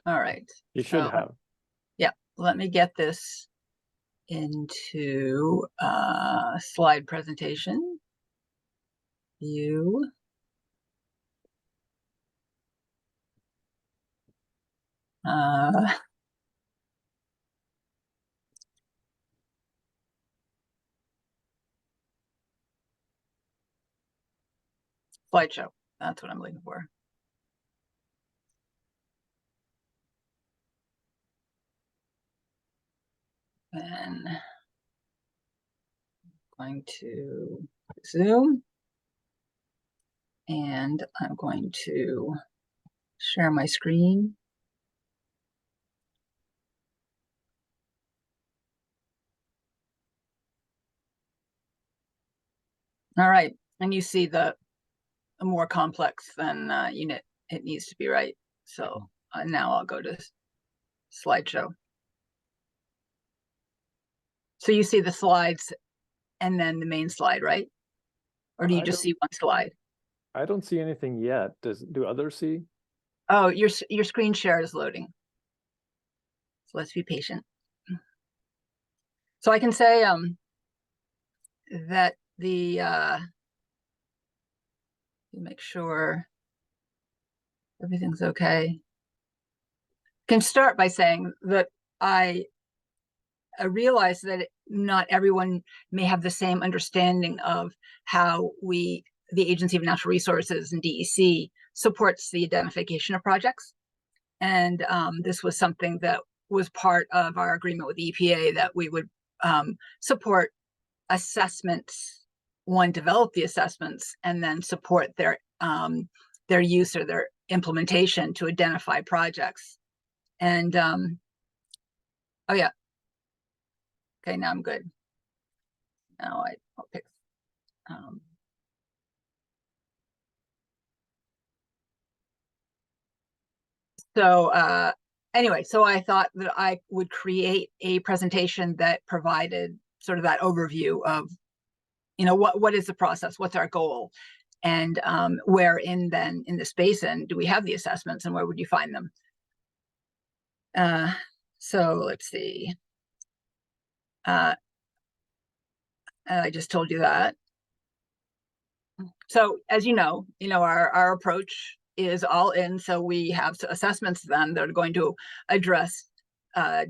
All right. You should have. Yeah, let me get this into slide presentation. View. Slideshow. That's what I'm looking for. And I'm going to Zoom. And I'm going to share my screen. All right, and you see the more complex than unit it needs to be, right? So now I'll go to slideshow. So you see the slides and then the main slide, right? Or do you just see one slide? I don't see anything yet. Do others see? Oh, your screen share is loading. So let's be patient. So I can say that the make sure everything's okay. Can start by saying that I realize that not everyone may have the same understanding of how the Agency of Natural Resources and DEC supports the identification of projects. And this was something that was part of our agreement with the EPA, that we would support assessments, develop the assessments, and then support their use or their implementation to identify projects. And oh yeah, okay, now I'm good. Now I'll pick. So anyway, so I thought that I would create a presentation that provided sort of that overview of, what is the process, what's our goal, and where in this basin do we have the assessments, and where would you find them? So let's see. I just told you that. So as you know, our approach is all in. So we have assessments then that are going to address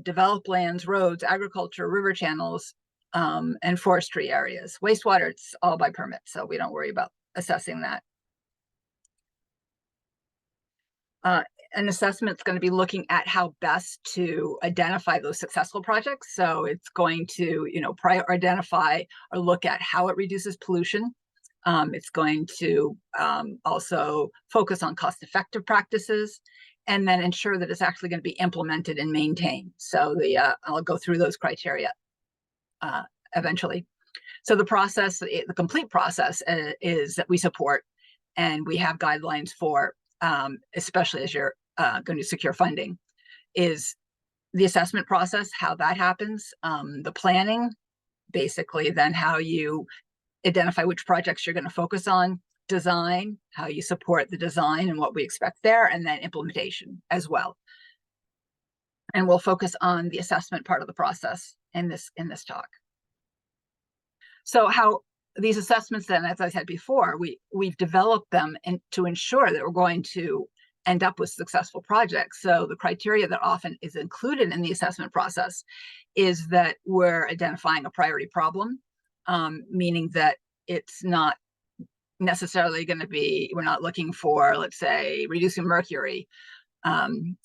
developed lands, roads, agriculture, river channels, and forestry areas. Wastewater, it's all by permit, so we don't worry about assessing that. An assessment is going to be looking at how best to identify those successful projects. So it's going to, identify or look at how it reduces pollution. It's going to also focus on cost-effective practices and then ensure that it's actually going to be implemented and maintained. So I'll go through those criteria eventually. So the process, the complete process is that we support, and we have guidelines for, especially as you're going to secure funding, is the assessment process, how that happens, the planning, basically then how you identify which projects you're going to focus on, design, how you support the design and what we expect there, and then implementation as well. And we'll focus on the assessment part of the process in this talk. So how these assessments then, as I said before, we've developed them to ensure that we're going to end up with successful projects. So the criteria that often is included in the assessment process is that we're identifying a priority problem, meaning that it's not necessarily going to be, we're not looking for, let's say, reducing mercury.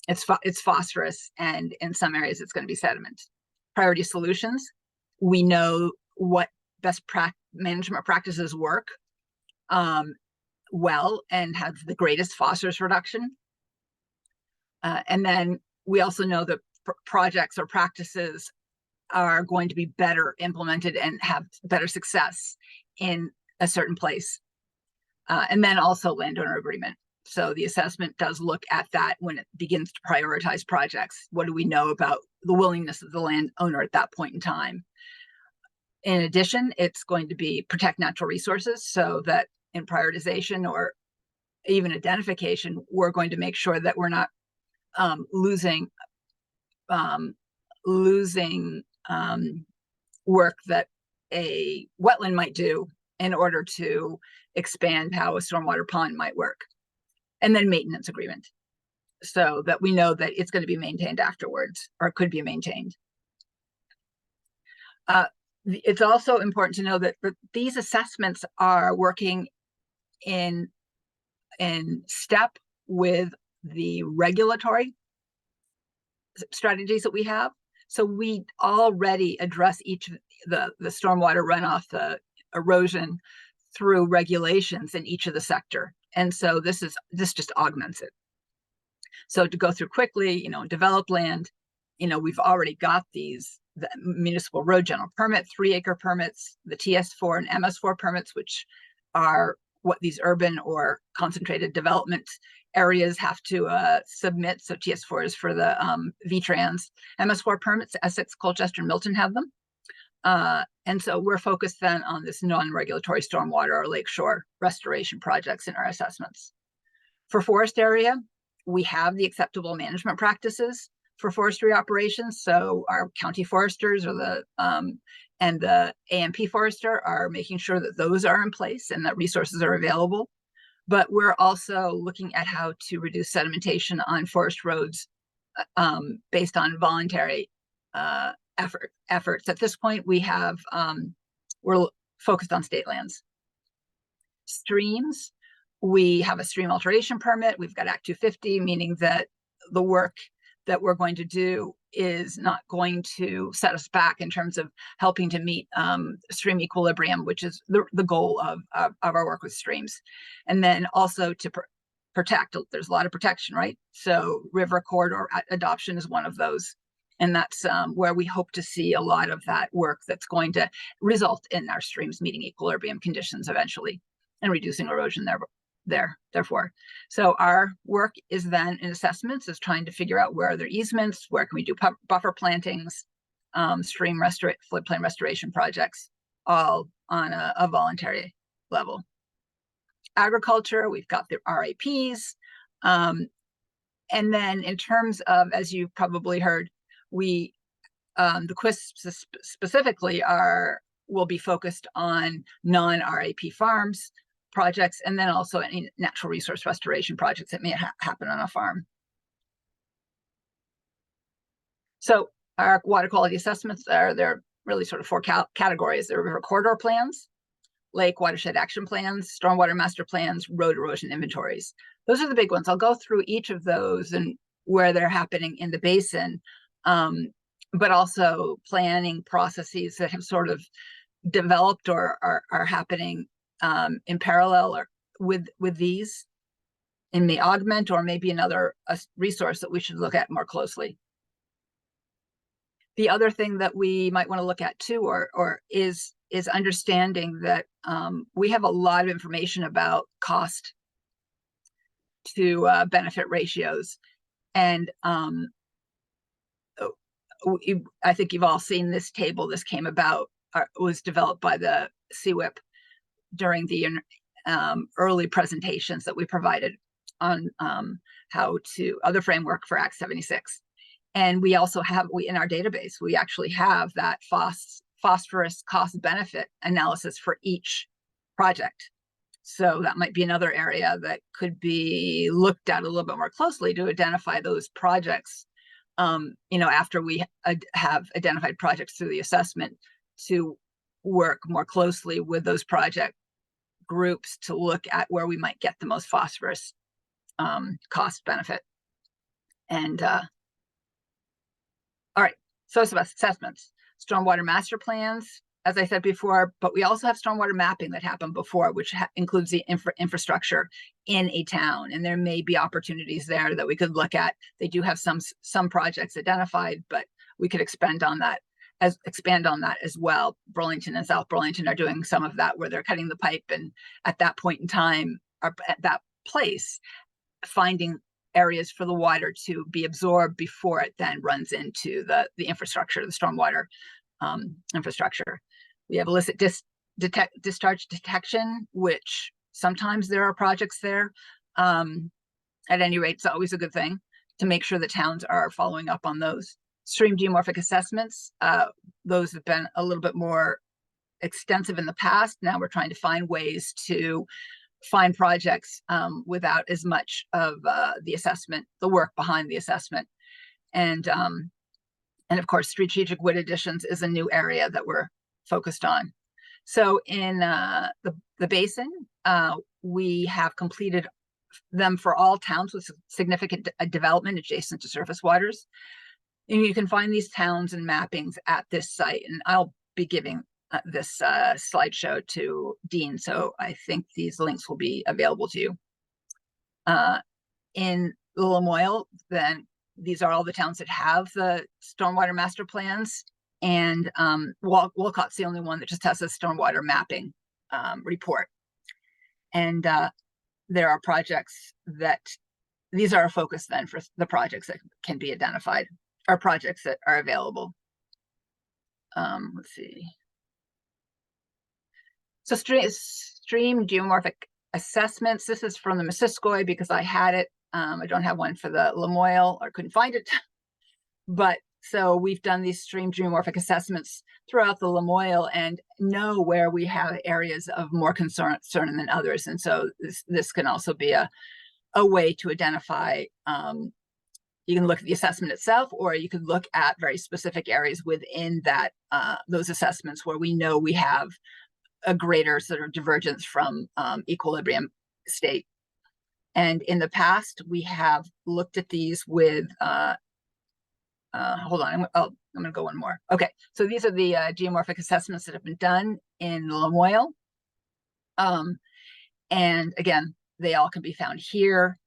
It's phosphorus, and in some areas it's going to be sediment. Priority solutions, we know what best management practices work well and have the greatest phosphorus reduction. And then we also know that projects or practices are going to be better implemented and have better success in a certain place. And then also landowner agreement. So the assessment does look at that when it begins to prioritize projects. What do we know about the willingness of the landowner at that point in time? In addition, it's going to be protect natural resources, so that in prioritization or even identification, we're going to make sure that we're not losing work that a wetland might do in order to expand how a stormwater pond might work. And then maintenance agreement, so that we know that it's going to be maintained afterwards, or could be maintained. It's also important to know that these assessments are working in step with the regulatory strategies that we have. So we already address each of the stormwater runoff, the erosion, through regulations in each of the sector. And so this just augments it. So to go through quickly, developed land, we've already got the municipal road general permit, 3-acre permits, the TS4 and MS4 permits, which are what these urban or concentrated development areas have to submit. So TS4 is for the VTrans. MS4 permits, Essex, Colchester, and Milton have them. And so we're focused then on this non-regulatory stormwater or lakeshore restoration projects in our assessments. For forest area, we have the acceptable management practices for forestry operations. So our county foresters or and the AMP forester are making sure that those are in place and that resources are available. But we're also looking at how to reduce sedimentation on forest roads based on voluntary efforts. At this point, we have we're focused on state lands. Streams, we have a stream alteration permit. We've got Act 250, meaning that the work that we're going to do is not going to set us back in terms of helping to meet stream equilibrium, which is the goal of our work with streams. And then also to protect, there's a lot of protection, right? So river corridor adoption is one of those. And that's where we hope to see a lot of that work that's going to result in our streams meeting equilibrium conditions eventually and reducing erosion therefore. So our work is then in assessments, is trying to figure out where are there easements, where can we do buffer plantings, floodplain restoration projects, all on a voluntary level. Agriculture, we've got the RAPs. And then in terms of, as you've probably heard, the QUISPs specifically will be focused on non-RAP farms projects, and then also any natural resource restoration projects that may happen on a farm. So our water quality assessments they're really sort of 4 categories. There are river corridor plans, lake watershed action plans, stormwater master plans, road erosion inventories. Those are the big ones. I'll go through each of those and where they're happening in the basin, but also planning processes that have sort of developed or are happening in parallel or with these. may augment or maybe another resource that we should look at more closely. The other thing that we might want to look at too, is understanding that we have a lot of information about cost to benefit ratios. And I think you've all seen this table. This came about, was developed by the CWIP during the early presentations that we provided on how to other framework for Act 76. And we also have, in our database, we actually have that phosphorus cost benefit analysis for each project. So that might be another area that could be looked at a little bit more closely to identify those projects. After we have identified projects through the assessment, to work more closely with those project groups to look at where we might get the most phosphorus cost benefit. And all right, so it's about assessments, stormwater master plans, as I said before, but we also have stormwater mapping that happened before, which includes the infrastructure in a town. And there may be opportunities there that we could look at. They do have some projects identified, but we could expand on that as well. Burlington and South Burlington are doing some of that, where they're cutting the pipe, and at that point in time, or at that place, finding areas for the water to be absorbed before it then runs into the infrastructure, the stormwater infrastructure. We have illicit discharge detection, which sometimes there are projects there. At any rate, it's always a good thing to make sure the towns are following up on those. Stream geomorphic assessments, those have been a little bit more extensive in the past. Now we're trying to find ways to find projects without as much of the assessment, the work behind the assessment. And of course, strategic wood additions is a new area that we're focused on. So in the basin, we have completed them for all towns with significant development adjacent to surface waters. And you can find these towns and mappings at this site. And I'll be giving this slideshow to Dean, so I think these links will be available to you. In Lamoille, then these are all the towns that have the stormwater master plans, and Wolcott's the only one that just has a stormwater mapping report. And there are projects that, these are a focus then for the projects that can be identified, or projects that are available. Let's see. So stream geomorphic assessments. This is from the Missisquoi because I had it. I don't have one for the Lamoille, or couldn't find it. But so we've done these stream geomorphic assessments throughout the Lamoille and know where we have areas of more concern than others. And so this can also be a way to identify. You can look at the assessment itself, or you could look at very specific areas within that those assessments where we know we have a greater sort of divergence from equilibrium state. And in the past, we have looked at these with, hold on, I'm gonna go one more. Okay, so these are the geomorphic assessments that have been done in Lamoille. And again, they all can be found here.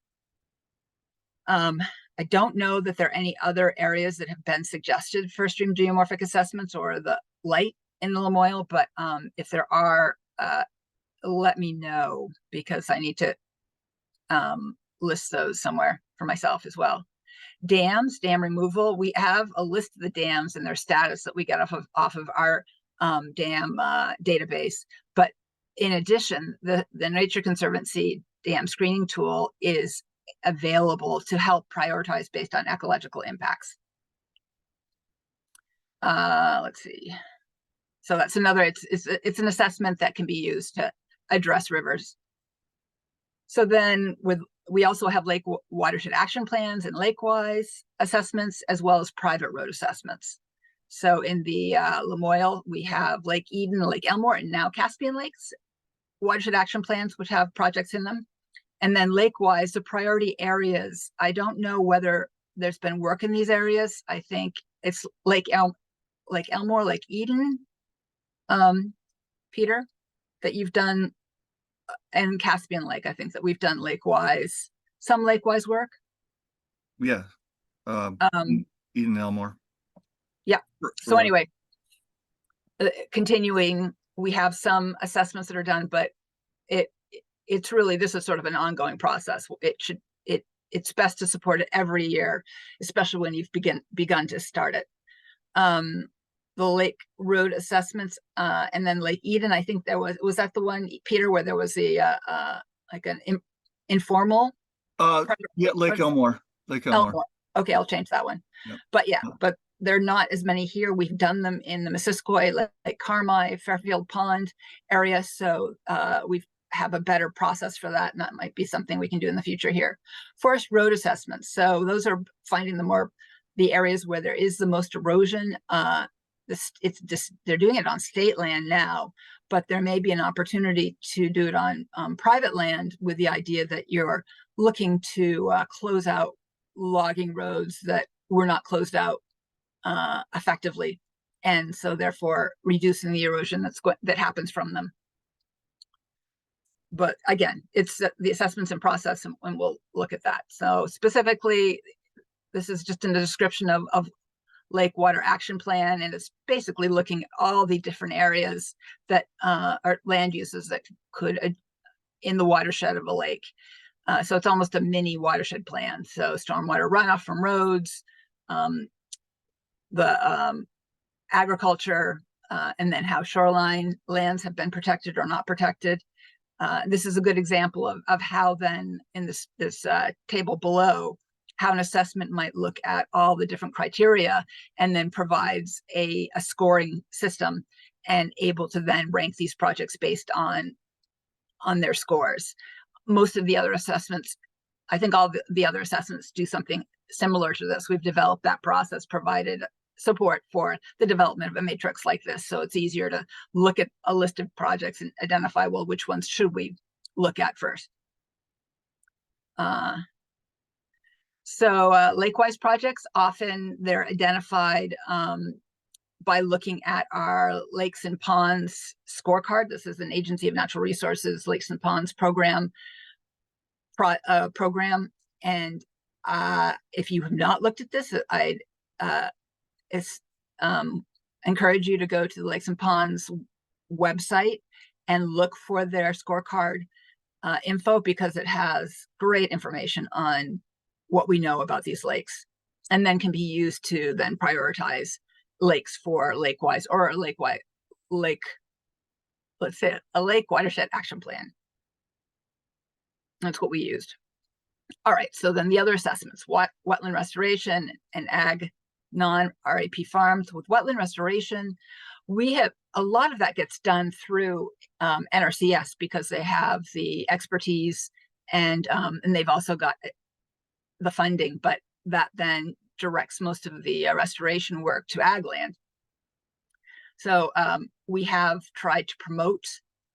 I don't know that there are any other areas that have been suggested for stream geomorphic assessments or the light in the Lamoille, but if there are, let me know, because I need to list those somewhere for myself as well. Dams, dam removal, we have a list of the dams and their status that we get off of our dam database. But in addition, the Nature Conservancy dam screening tool is available to help prioritize based on ecological impacts. Let's see. So that's another, it's an assessment that can be used to address rivers. So then we also have lake watershed action plans and lake-wise assessments, as well as private road assessments. So in the Lamoille, we have Lake Eden, Lake Elmore, and now Caspian Lakes watershed action plans, which have projects in them. And then lake-wise, the priority areas, I don't know whether there's been work in these areas. I think it's Lake Elmore, Lake Eden, Peter, that you've done, and Caspian Lake, I think that we've done lake-wise some lake-wise work. Yeah. Eden Elmore. Yeah. So For- anyway, continuing, we have some assessments that are done, but it's really, this is sort of an ongoing process. It's best to support it every year, especially when you've begun to start it. The Lake Road assessments, and then Lake Eden, I think was that the one, Peter, where there was like an informal? Yeah, Lake Elmore. Lake Elmore. Elmore. Okay, I'll change that one. Yep. But yeah, but there are not as many here. We've done them in the Missisquoi, Lake Carmi, Fairfield Pond area. So we have a better process for that. And that might be something we can do in the future here. Forest road assessments. So those are finding the areas where there is the most erosion. They're doing it on state land now, but there may be an opportunity to do it on private land with the idea that you're looking to close out logging roads that were not closed out effectively, and so therefore reducing the erosion that happens from them. But again, it's the assessments and process, and we'll look at that. So specifically, this is just in the description of Lake Water Action Plan, and it's basically looking at all the different areas that are land uses that could in the watershed of a lake. So it's almost a mini watershed plan. So stormwater runoff from roads, the agriculture, and then how shoreline lands have been protected or not protected. This is a good example of how then in this table below, how an assessment might look at all the different criteria and then provides a scoring system and able to then rank these projects based on their scores. Most of the other assessments, I think all the other assessments do something similar to this. We've developed that process, provided support for the development of a matrix like this. So it's easier to look at a list of projects and identify, well, which ones should we look at first? So lake-wise projects, often they're identified by looking at our Lakes and Ponds scorecard. This is an Agency of Natural Resources Lakes and Ponds program. And if you have not looked at this, I'd encourage you to go to the Lakes and Ponds website and look for their scorecard info, because it has great information on what we know about these lakes, and then can be used to then prioritize lakes for lake-wise or a lake watershed action plan. That's what we used. All right, so then the other assessments, wetland restoration and ag non-RAP farms. With wetland restoration, we have a lot of that gets done through NRCS, because they have the expertise and they've also got the funding, but that then directs most of the restoration work to ag land. So we have tried to promote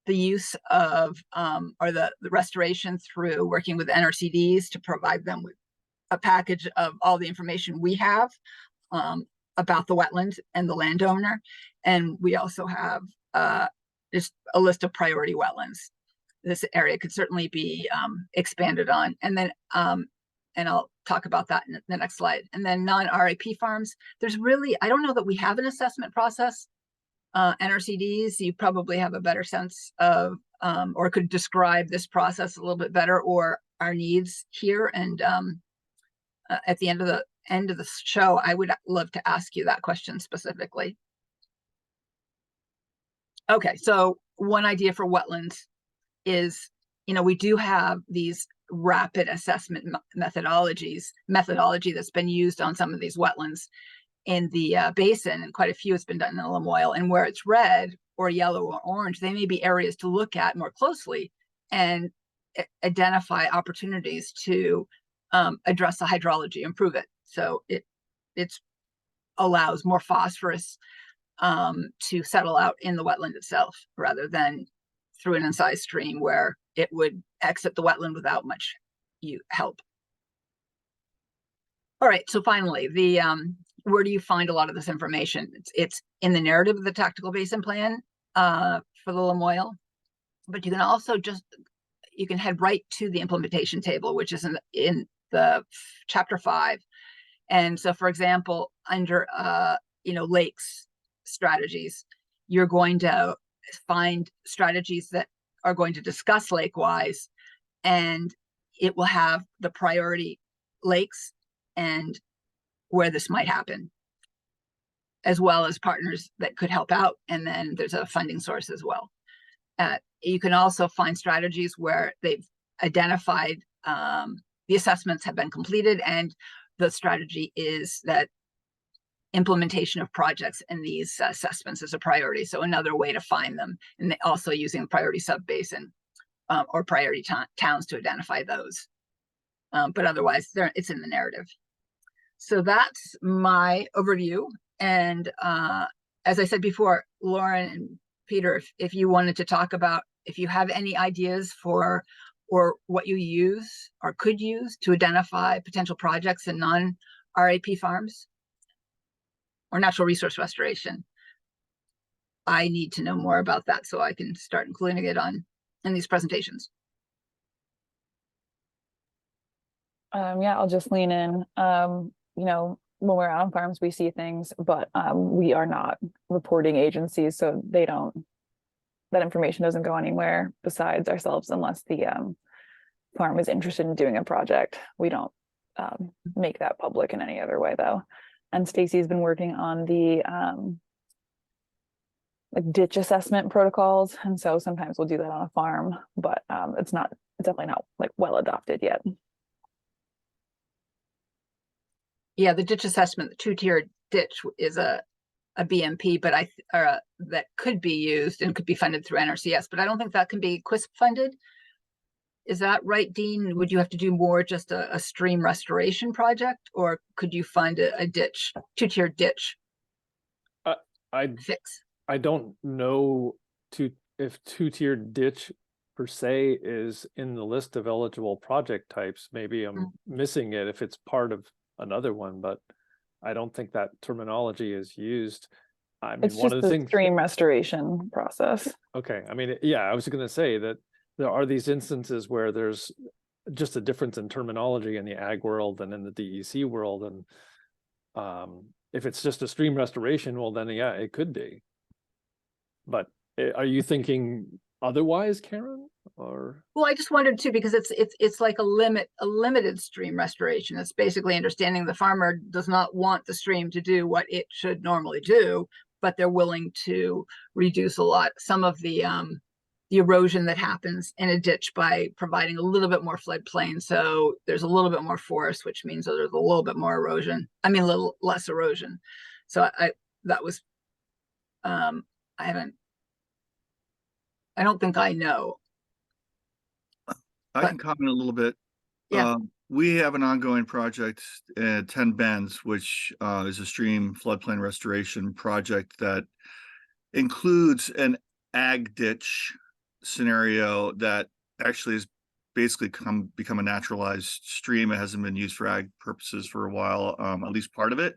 the use of or the restoration through working with NRCDs to provide them with a package of all the information we have about the wetland and the landowner. And we also have just a list of priority wetlands. This area could certainly be expanded on. And then and I'll talk about that in the next slide. And then non-RAP farms, there's really, I don't know that we have an assessment process. NRCDs, you probably have a better sense of, or could describe this process a little bit better, or our needs here. And at the end of the show, I would love to ask you that question specifically. Okay, so one idea for wetlands is, we do have these rapid assessment methodology that's been used on some of these wetlands in the basin, and quite a few has been done in Lamoille. And where it's red or yellow or orange, they may be areas to look at more closely and identify opportunities to address the hydrology, improve it. So it allows more phosphorus to settle out in the wetland itself, rather than through an incised stream where it would exit the wetland without much help. All right, so finally, where do you find a lot of this information? It's in the narrative of the Tactical Basin Plan for the Lamoille, but you can also just, you can head right to the implementation table, which is in the chapter 5. And so, for example, under lakes strategies, you're going to find strategies that are going to discuss lake-wise, and it will have the priority lakes and where this might happen, as well as partners that could help out. And then there's a funding source as well. You can also find strategies where they've identified the assessments have been completed, and the strategy is that implementation of projects in these assessments is a priority. So another way to find them, and also using priority sub-basin or priority towns to identify those. But otherwise, it's in the narrative. So that's my overview. And as I said before, Lauren and Peter, if you wanted to talk about, if you have any ideas for or what you use or could use to identify potential projects in non-RAP farms or natural resource restoration, I need to know more about that so I can start including it in these presentations. Yeah, I'll just lean in. When we're out on farms, we see things, but we are not reporting agencies, so that information doesn't go anywhere besides ourselves unless the farm is interested in doing a project. We don't make that public in any other way, though. And Stacy's been working on the ditch assessment protocols, and so sometimes we'll do that on a farm, but it's definitely not well adopted yet. Yeah, the ditch assessment, the 2-tiered ditch is a BMP, but that could be used and could be funded through NRCS, but I don't think that can be QUISP funded. Is that right, Dean? Would you have to do more just a stream restoration project, or could you fund a ditch, 2-tiered ditch fix? I don't know if 2-tiered ditch per se is in the list of eligible project types. Maybe I'm missing it if it's part of another one, but I don't think that terminology is used. I mean, It's one just of the things, stream restoration process. okay. I mean, yeah, I was going to say that there are these instances where there's just a difference in terminology in the ag world and in the DEC world. And if it's just a stream restoration, well, then yeah, it could be. But are you thinking otherwise, Karen? Or well, I just wondered too, because it's like a limited stream restoration. It's basically understanding the farmer does not want the stream to do what it should normally do, but they're willing to reduce some of the erosion that happens in a ditch by providing a little bit more floodplain. So there's a little bit more forest, which means that there's a little bit more erosion. I mean, a little less erosion. So I don't think I know. I can comment a little bit. Yeah. We have an ongoing project at 10 Bends, which is a stream floodplain restoration project that includes an ag ditch scenario that actually has basically become a naturalized stream. It hasn't been used for ag purposes for a while, at least part of it.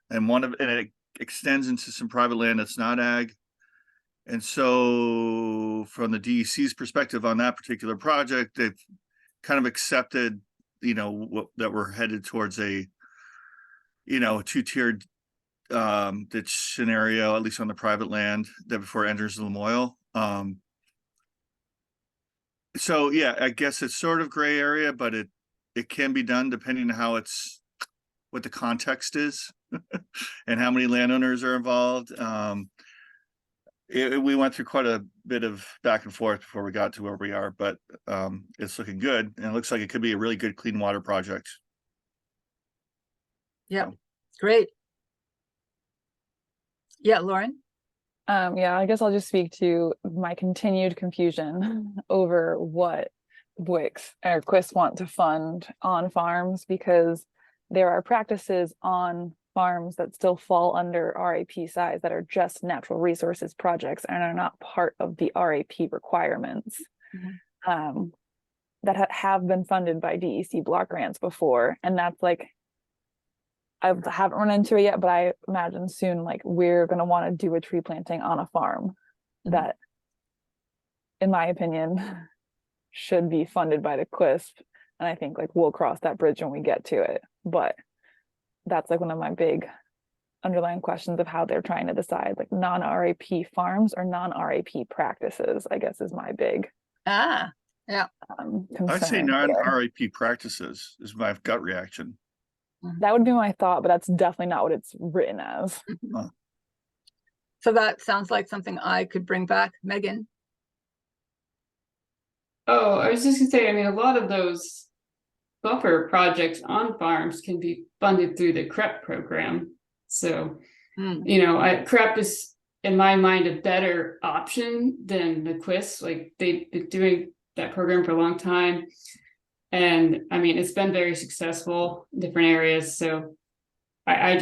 And it extends into some private land that's not ag. And so from the DEC's perspective on that particular project, they've kind of accepted, that we're headed towards a 2-tiered ditch scenario, at least on the private land, that before it enters Lamoille. So yeah, I guess it's sort of gray area, but it can be done depending on what the context is and how many landowners are involved. We went through quite a bit of back and forth before we got to where we are, but it's looking good, and it looks like it could be a really good clean water project. Yeah, great. Yeah, Lauren? Yeah, I guess I'll just speak to my continued confusion over what WICS or QUIS want to fund on farms, because there are practices on farms that still fall under RAP size that are just natural resources projects and are not part of the RAP requirements. That have been funded by DEC block grants before. And that's I haven't run into it yet, but I imagine soon we're going to want to do a tree planting on a farm that, in my opinion, should be funded by the QUISP. And I think like we'll cross that bridge when we get to it. But that's like one of my big underlying questions of how they're trying to decide like non-RAP farms or non-RAP practices, I guess is my big Yeah. I'd say concern there. non-RAP practices is my gut reaction. That would be my thought, but that's definitely not what it's written as. So that sounds like something I could bring back. Megan? Oh, I was just gonna say, I mean, a lot of those buffer projects on farms can be funded through the CREP program. So, you know, CREP is, in my mind, a better option than the QUISP. Like, they've been doing that program for a long time. And I mean, it's been very successful in different areas. So I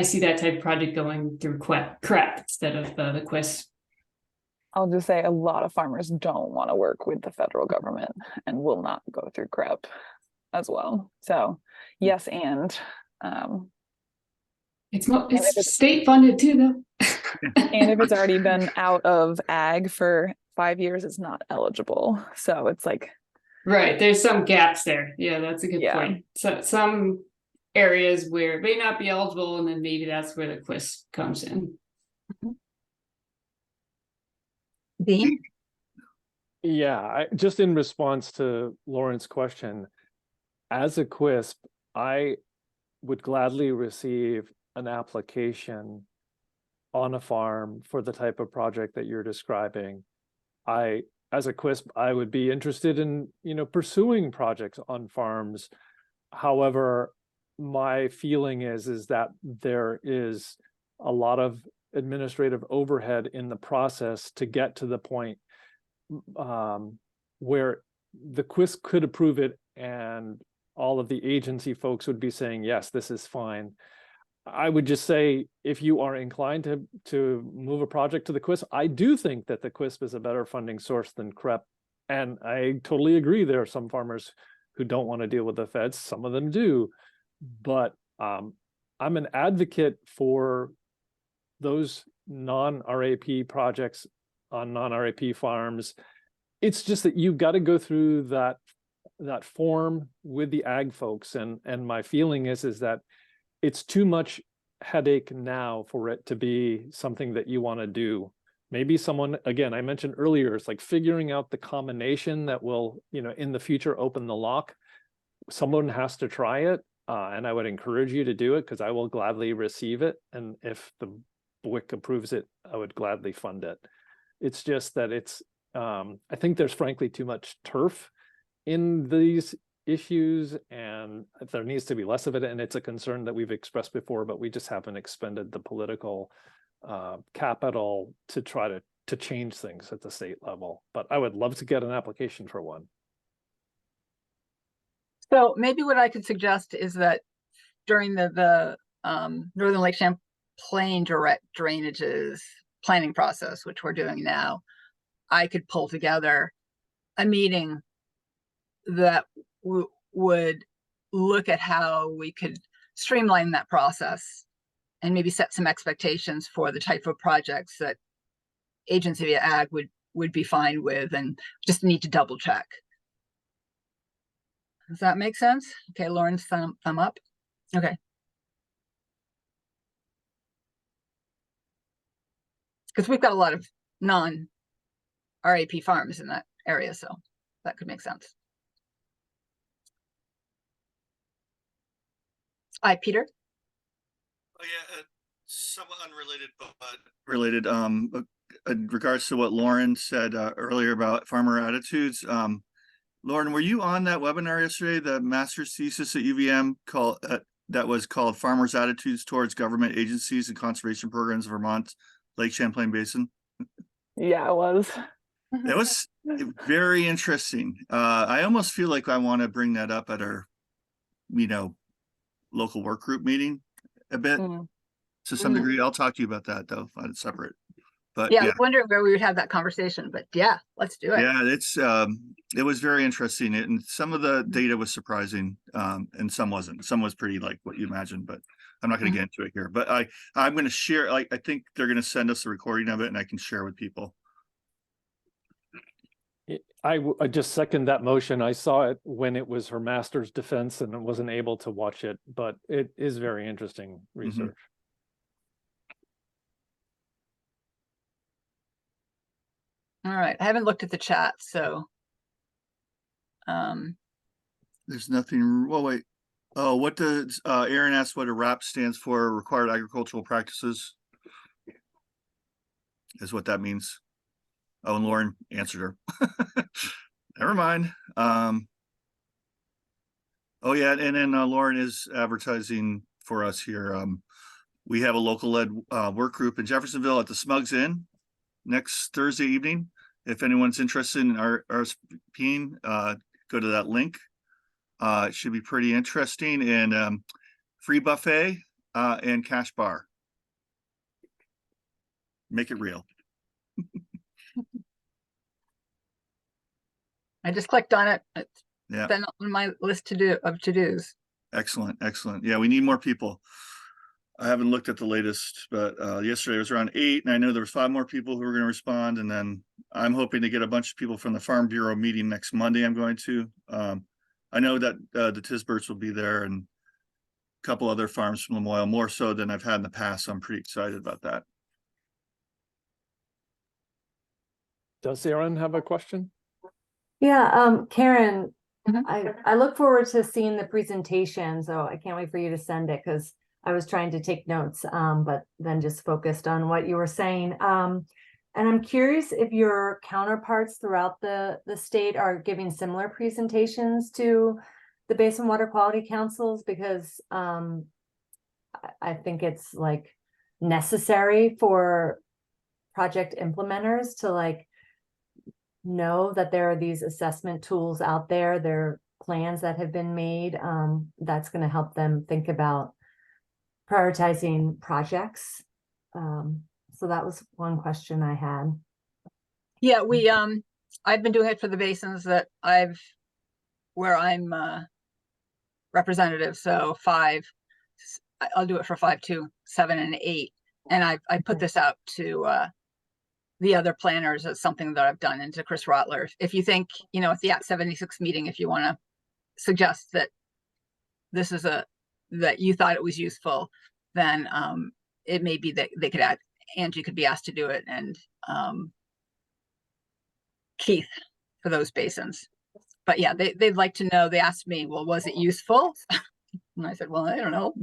see that type of project going through CREP instead of the QUISP. I'll just say a lot of farmers don't want to work with the federal government and will not go through CREP as well. So yes, and it's state funded too, though. And if it's already been out of ag for 5 years, it's not eligible. So it's like, right, there's some gaps there. Yeah, that's a good point. So some areas where it may not be eligible, and then maybe that's where the QUISP comes in. Dean? Yeah, just in response to Lauren's question, as a QUISP, I would gladly receive an application on a farm for the type of project that you're describing. As a QUISP, I would be interested in, pursuing projects on farms. However, my feeling is that there is a lot of administrative overhead in the process to get to the point where the QUISP could approve it and all of the agency folks would be saying, yes, this is fine. I would just say, if you are inclined to move a project to the QUISP, I do think that the QUISP is a better funding source than CREP. And I totally agree. There are some farmers who don't want to deal with the feds. Some of them do. But I'm an advocate for those non-RAP projects on non-RAP farms. It's just that you've got to go through that form with the ag folks. And my feeling is that it's too much headache now for it to be something that you want to do. Maybe someone, again, I mentioned earlier, it's like figuring out the combination that will, in the future open the lock. Someone has to try it. And I would encourage you to do it because I will gladly receive it. And if the BWIC approves it, I would gladly fund it. It's just that I think there's frankly too much turf in these issues, and there needs to be less of it. And it's a concern that we've expressed before, but we just haven't expended the political capital to try to change things at the state level. But I would love to get an application for one. So maybe what I could suggest is that during the Northern Lake Champlain direct drainages planning process, which we're doing now, I could pull together a meeting that would look at how we could streamline that process and maybe set some expectations for the type of projects that Agency of Ag would be fine with, and just need to double check. Does that make sense? Okay, Lauren's thumb up. Okay. Because we've got a lot of non-RAP farms in that area, so that could make sense. Hi, Peter. Oh yeah, somewhat unrelated, but related. In regards to what Lauren said earlier about farmer attitudes. Lauren, were you on that webinar yesterday, the master's thesis at UVM that was called "Farmers' Attitudes Towards Government Agencies and Conservation Programs of Vermont's Lake Champlain Basin"? Yeah, it was. It was very interesting. I almost feel like I want to bring that up at our, local work group meeting a bit to some degree. I'll talk to you about that though, it's separate. But yeah, I was wondering where we would have that conversation, but yeah, let's do it. Yeah, it was very interesting. And some of the data was surprising, and some wasn't. Some was pretty like what you imagined, but I'm not going to get into it here. But I'm going to share, I think they're going to send us a recording of it and I can share with people. I just second that motion. I saw it when it was her master's defense and I wasn't able to watch it, but it is very interesting research. All right, I haven't looked at the chat, so. There's nothing, well, wait. Oh, what does, Aaron asked what a RAP stands for, Required Agricultural Practices? Is what that means. Oh, and Lauren answered her. Never mind. Oh yeah, and then Lauren is advertising for us here. We have a local led work group in Jeffersonville at the Smugs Inn next Thursday evening. If anyone's interested in RSVPing, go to that link. It should be pretty interesting, and free buffet and cash bar. Make it real. I just clicked on it. It's Yeah. been on my list of to-dos. Excellent, excellent. Yeah, we need more people. I haven't looked at the latest, but yesterday it was around 8, and I know there was 5 more people who were going to respond. And then I'm hoping to get a bunch of people from the Farm Bureau meeting next Monday. I'm going to. I know that the Tisberts will be there, and a couple other farms from Lamoille, more so than I've had in the past. So I'm pretty excited about that. Does Aaron have a question? Yeah, Karen, I look forward to seeing the presentation, so I can't wait for you to send it because I was trying to take notes, but then just focused on what you were saying. And I'm curious if your counterparts throughout the state are giving similar presentations to the Basin Water Quality Councils, because I think it's like necessary for project implementers to like know that there are these assessment tools out there, there are plans that have been made, that's going to help them think about prioritizing projects. So that was one question I had. Yeah, I've been doing it for the basins that where I'm representative. So 5, I'll do it for 5, 2, 7, and 8. And I put this out to the other planners as something that I've done, and to Chris Rotler. If you think, at the Act 76 meeting, if you want to suggest that this is that you thought it was useful, then it may be that they could add, Angie could be asked to do it, and Keith for those basins. But yeah, they'd like to know. They asked me, well, was it useful? And I said, well, I don't know.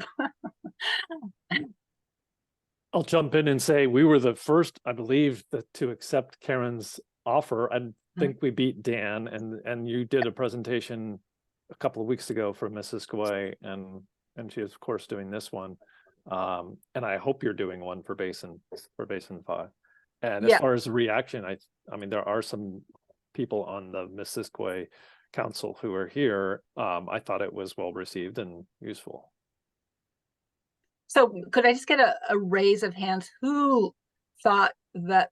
I'll jump in and say we were the first, I believe, to accept Karen's offer. I think we beat Dan, and you did a presentation a couple of weeks ago for Mrs. Gway, and she is of course doing this one. And I hope you're doing one for Basin 5. And as far as the reaction, I mean, there are some people on the Mrs. Gway Council who are here. I thought it was well received and useful. So could I just get a raise of hands? Who thought that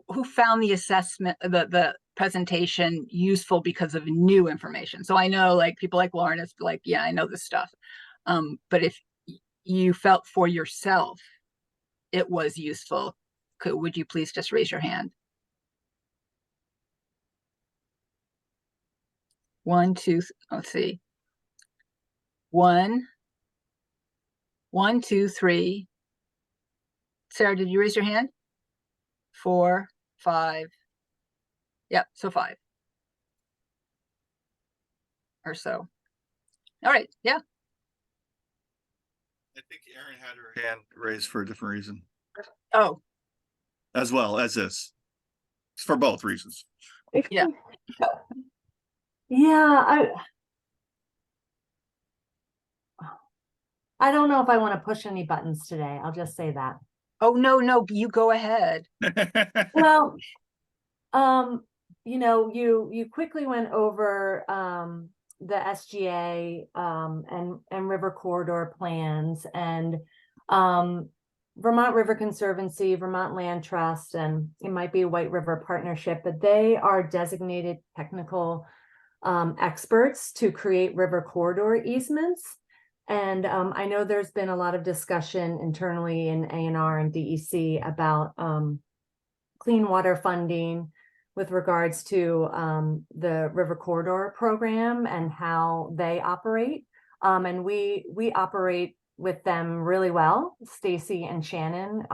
who found the assessment, the presentation useful because of new information? So I know like people like Lauren is like, yeah, I know this stuff. But if you felt for yourself it was useful, would you please just raise your hand? 1, 2, let's see. 1, 2, 3. Sarah, did you raise your hand? 4, 5. Yep, so 5 or so. All right, yeah. I think Erin had her hand raised for a different reason. Oh. As well as this. It's for both reasons. Yeah. Yeah, I don't know if I want to push any buttons today. I'll just say that. Oh, no, you go ahead. Well, you quickly went over the SGA and river corridor plans, and Vermont River Conservancy, Vermont Land Trust, and it might be a White River Partnership, but they are designated technical experts to create river corridor easements. And I know there's been a lot of discussion internally in A&R and DEC about clean water funding with regards to the River Corridor program and how they operate. And we operate with them really well, Stacy and Shannon.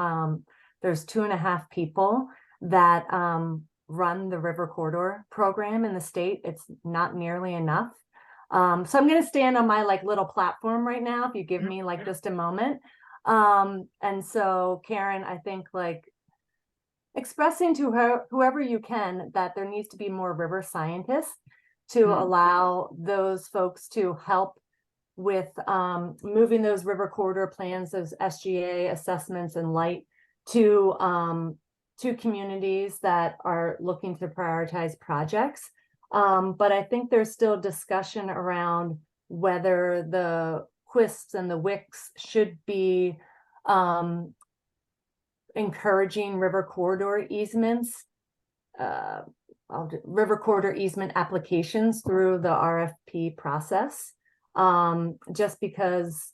There's 2.5 people that run the River Corridor program in the state. It's not nearly enough. So I'm going to stand on my like little platform right now, if you give me like just a moment. And so Karen, I think like expressing to her, whoever you can, that there needs to be more river scientists to allow those folks to help with moving those river corridor plans, those SGA assessments and light to communities that are looking to prioritize projects. But I think there's still discussion around whether the QUISPs and the WICs should be encouraging river corridor easements, river corridor easement applications through the RFP process. Just because,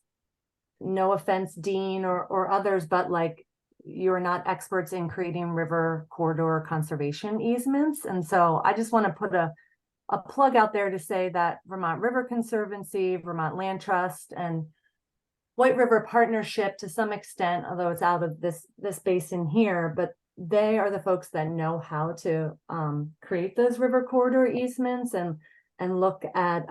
no offense, Dean or others, but like you're not experts in creating river corridor conservation easements. And so I just want to put a plug out there to say that Vermont River Conservancy, Vermont Land Trust, and White River Partnership to some extent, although it's out of this basin here, but they are the folks that know how to create those river corridor easements and look at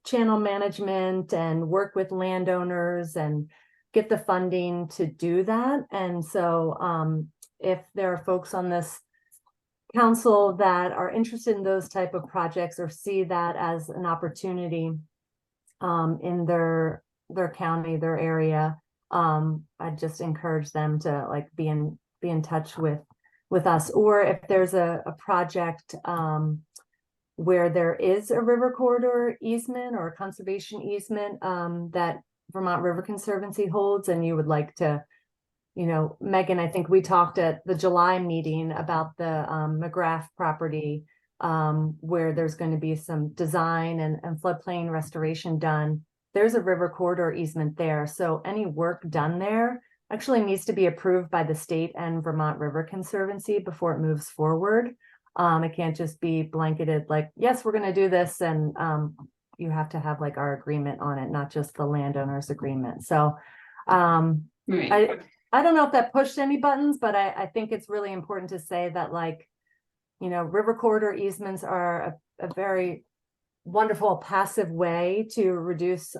channel management and work with landowners and get the funding to do that. And so if there are folks on this council that are interested in those type of projects or see that as an opportunity in their county, their area, I just encourage them to like be in touch with us. Or if there's a project where there is a river corridor easement or a conservation easement that Vermont River Conservancy holds, and you would like to, Megan, I think we talked at the July meeting about the McGrath property where there's going to be some design and floodplain restoration done. There's a river corridor easement there. So any work done there actually needs to be approved by the state and Vermont River Conservancy before it moves forward. It can't just be blanketed like, yes, we're going to do this. And you have to have like our agreement on it, not just the landowner's agreement. So I don't know if that pushed any buttons, but I think it's really important to say that like, river corridor easements are a very wonderful passive way to reduce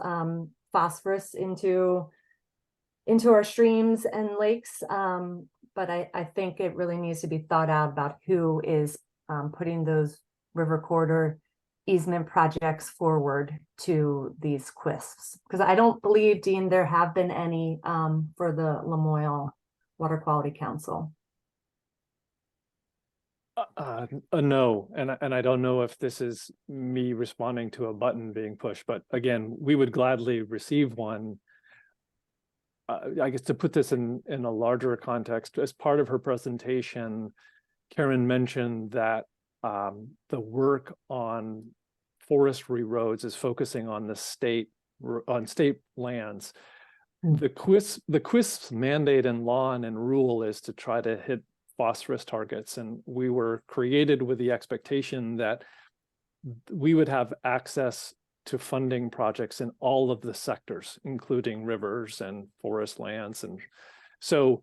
phosphorus into our streams and lakes. But I think it really needs to be thought out about who is putting those river corridor easement projects forward to these QUISPs. Because I don't believe, Dean, there have been any for the Lamoille Water Quality Council. No, and I don't know if this is me responding to a button being pushed, but again, we would gladly receive one. I guess to put this in a larger context, as part of her presentation, Karen mentioned that the work on forestry roads is focusing on state lands. The QUISP's mandate and law and rule is to try to hit phosphorus targets, and we were created with the expectation that we would have access to funding projects in all of the sectors, including rivers and forest lands. And so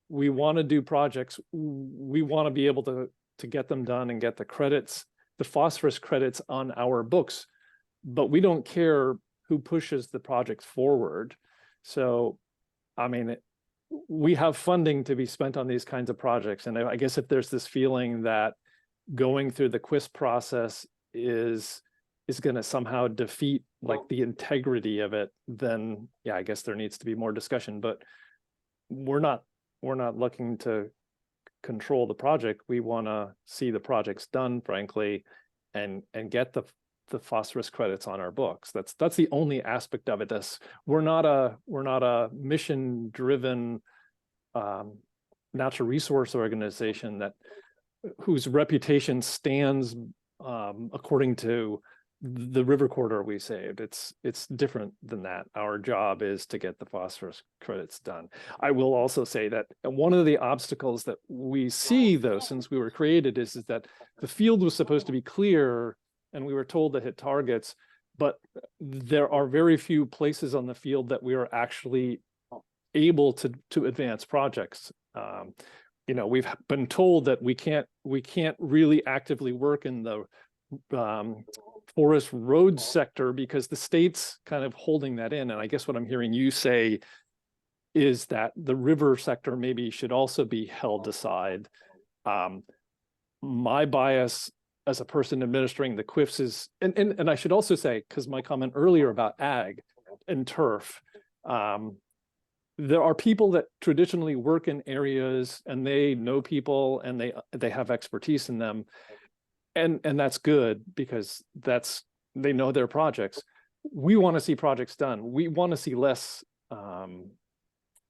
we want to do projects. We want to be able to get them done and get the credits, the phosphorus credits on our books, but we don't care who pushes the project forward. So, I mean, we have funding to be spent on these kinds of projects. And I guess if there's this feeling that going through the QUISP process is going to somehow defeat like the integrity of it, then yeah, I guess there needs to be more discussion. But we're not looking to control the project. We want to see the projects done, frankly, and get the phosphorus credits on our books. That's the only aspect of it. We're not a mission driven natural resource organization whose reputation stands according to the river corridor we saved. It's different than that. Our job is to get the phosphorus credits done. I will also say that one of the obstacles that we see, though, since we were created, is that the field was supposed to be clear and we were told to hit targets, but there are very few places on the field that we are actually able to advance projects. You know, we've been told that we can't really actively work in the forest road sector because the state's kind of holding that in. And I guess what I'm hearing you say is that the river sector maybe should also be held aside. My bias as a person administering the QIFs is, and I should also say, because my comment earlier about ag and turf, there are people that traditionally work in areas and they know people and they have expertise in them. And that's good because they know their projects. We want to see projects done. We want to see less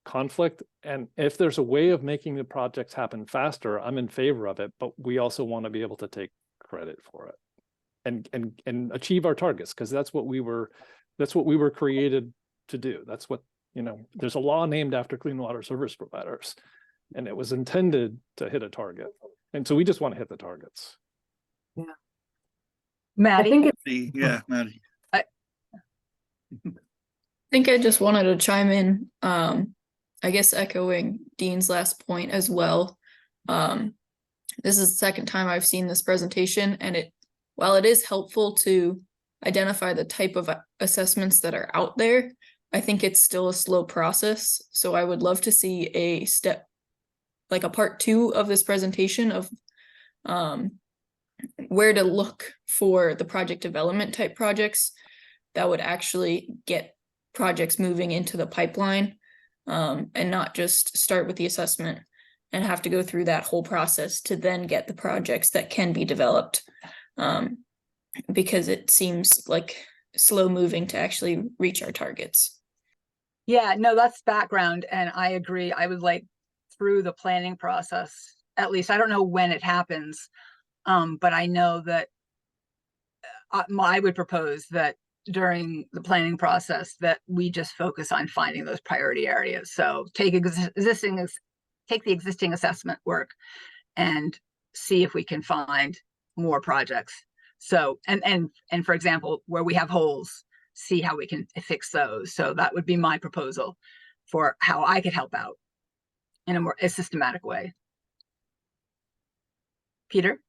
conflict. And if there's a way of making the projects happen faster, I'm in favor of it, but we also want to be able to take credit for it and achieve our targets, because that's what we were created to do. That's what, you know, there's a law named after clean water service providers, and it was intended to hit a target. And so we just want to hit the targets. Yeah. Maddie? I think Yeah, Maddie. I think I just wanted to chime in, I guess echoing Dean's last point as well. This is the second time I've seen this presentation, and while it is helpful to identify the type of assessments that are out there, I think it's still a slow process. So I would love to see a step, like a part 2 of this presentation of where to look for the project development type projects that would actually get projects moving into the pipeline, and not just start with the assessment and have to go through that whole process to then get the projects that can be developed, because it seems like slow moving to actually reach our targets. Yeah, no, that's background, and I agree. I would like through the planning process, at least. I don't know when it happens, but I know that I would propose that during the planning process that we just focus on finding those priority areas. So take the existing assessment work and see if we can find more projects. So, and for example, where we have holes, see how we can fix those. So that would be my proposal for how I could help out in a more systematic way. Peter?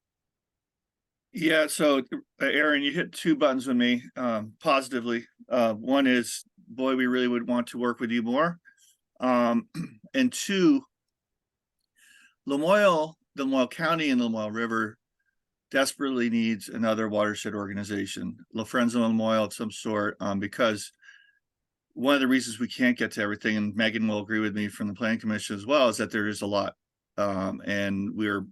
Yeah, so Aaron, you hit 2 buttons with me positively. One is, boy, we really would want to work with you more. And 2, Lamoille, the Lamoille County and the Lamoille River desperately needs another watershed organization, La Friends of Lamoille of some sort, because one of the reasons we can't get to everything, and Megan will agree with me from the Planning Commission as well, is that there is a lot, and we're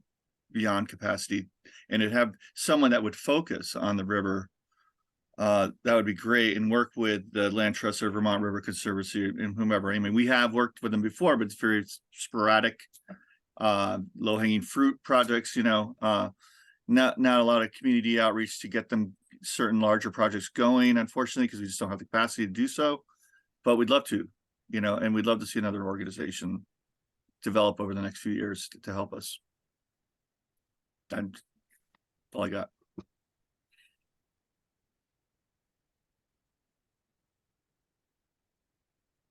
beyond capacity. And to have someone that would focus on the river, that would be great, and work with the Land Trust or Vermont River Conservancy and whomever. I mean, we have worked with them before, but it's very sporadic, low-hanging fruit projects, you know, not a lot of community outreach to get them certain larger projects going, unfortunately, because we just don't have the capacity to do so. But we'd love to, you know, and we'd love to see another organization develop over the next few years to help us. That's all I got.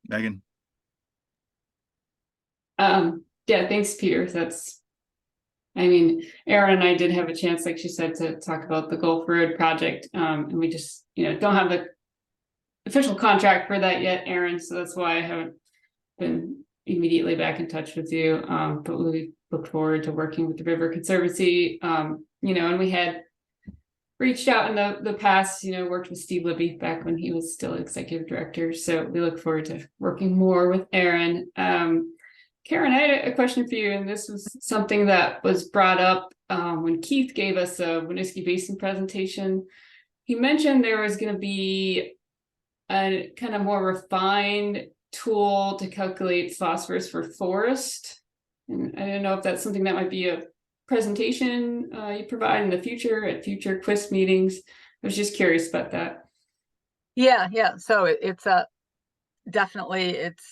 Megan. Yeah, thanks, Peter. I mean, Erin and I did have a chance, like she said, to talk about the Gulf Road project. And we just, don't have the official contract for that yet, Erin. So that's why I haven't been immediately back in touch with you. But we look forward to working with the River Conservancy. And we had reached out in the past, worked with Steve Libby back when he was still executive director. So we look forward to working more with Erin. Karen, I had a question for you, and this was something that was brought up when Keith gave us a Winooski Basin presentation. He mentioned there was going to be a kind of more refined tool to calculate phosphorus for forest. And I don't know if that's something that might be a presentation you provide in the future at future QUISP meetings. I was just curious about that. Yeah, yeah. So it's a definitely it's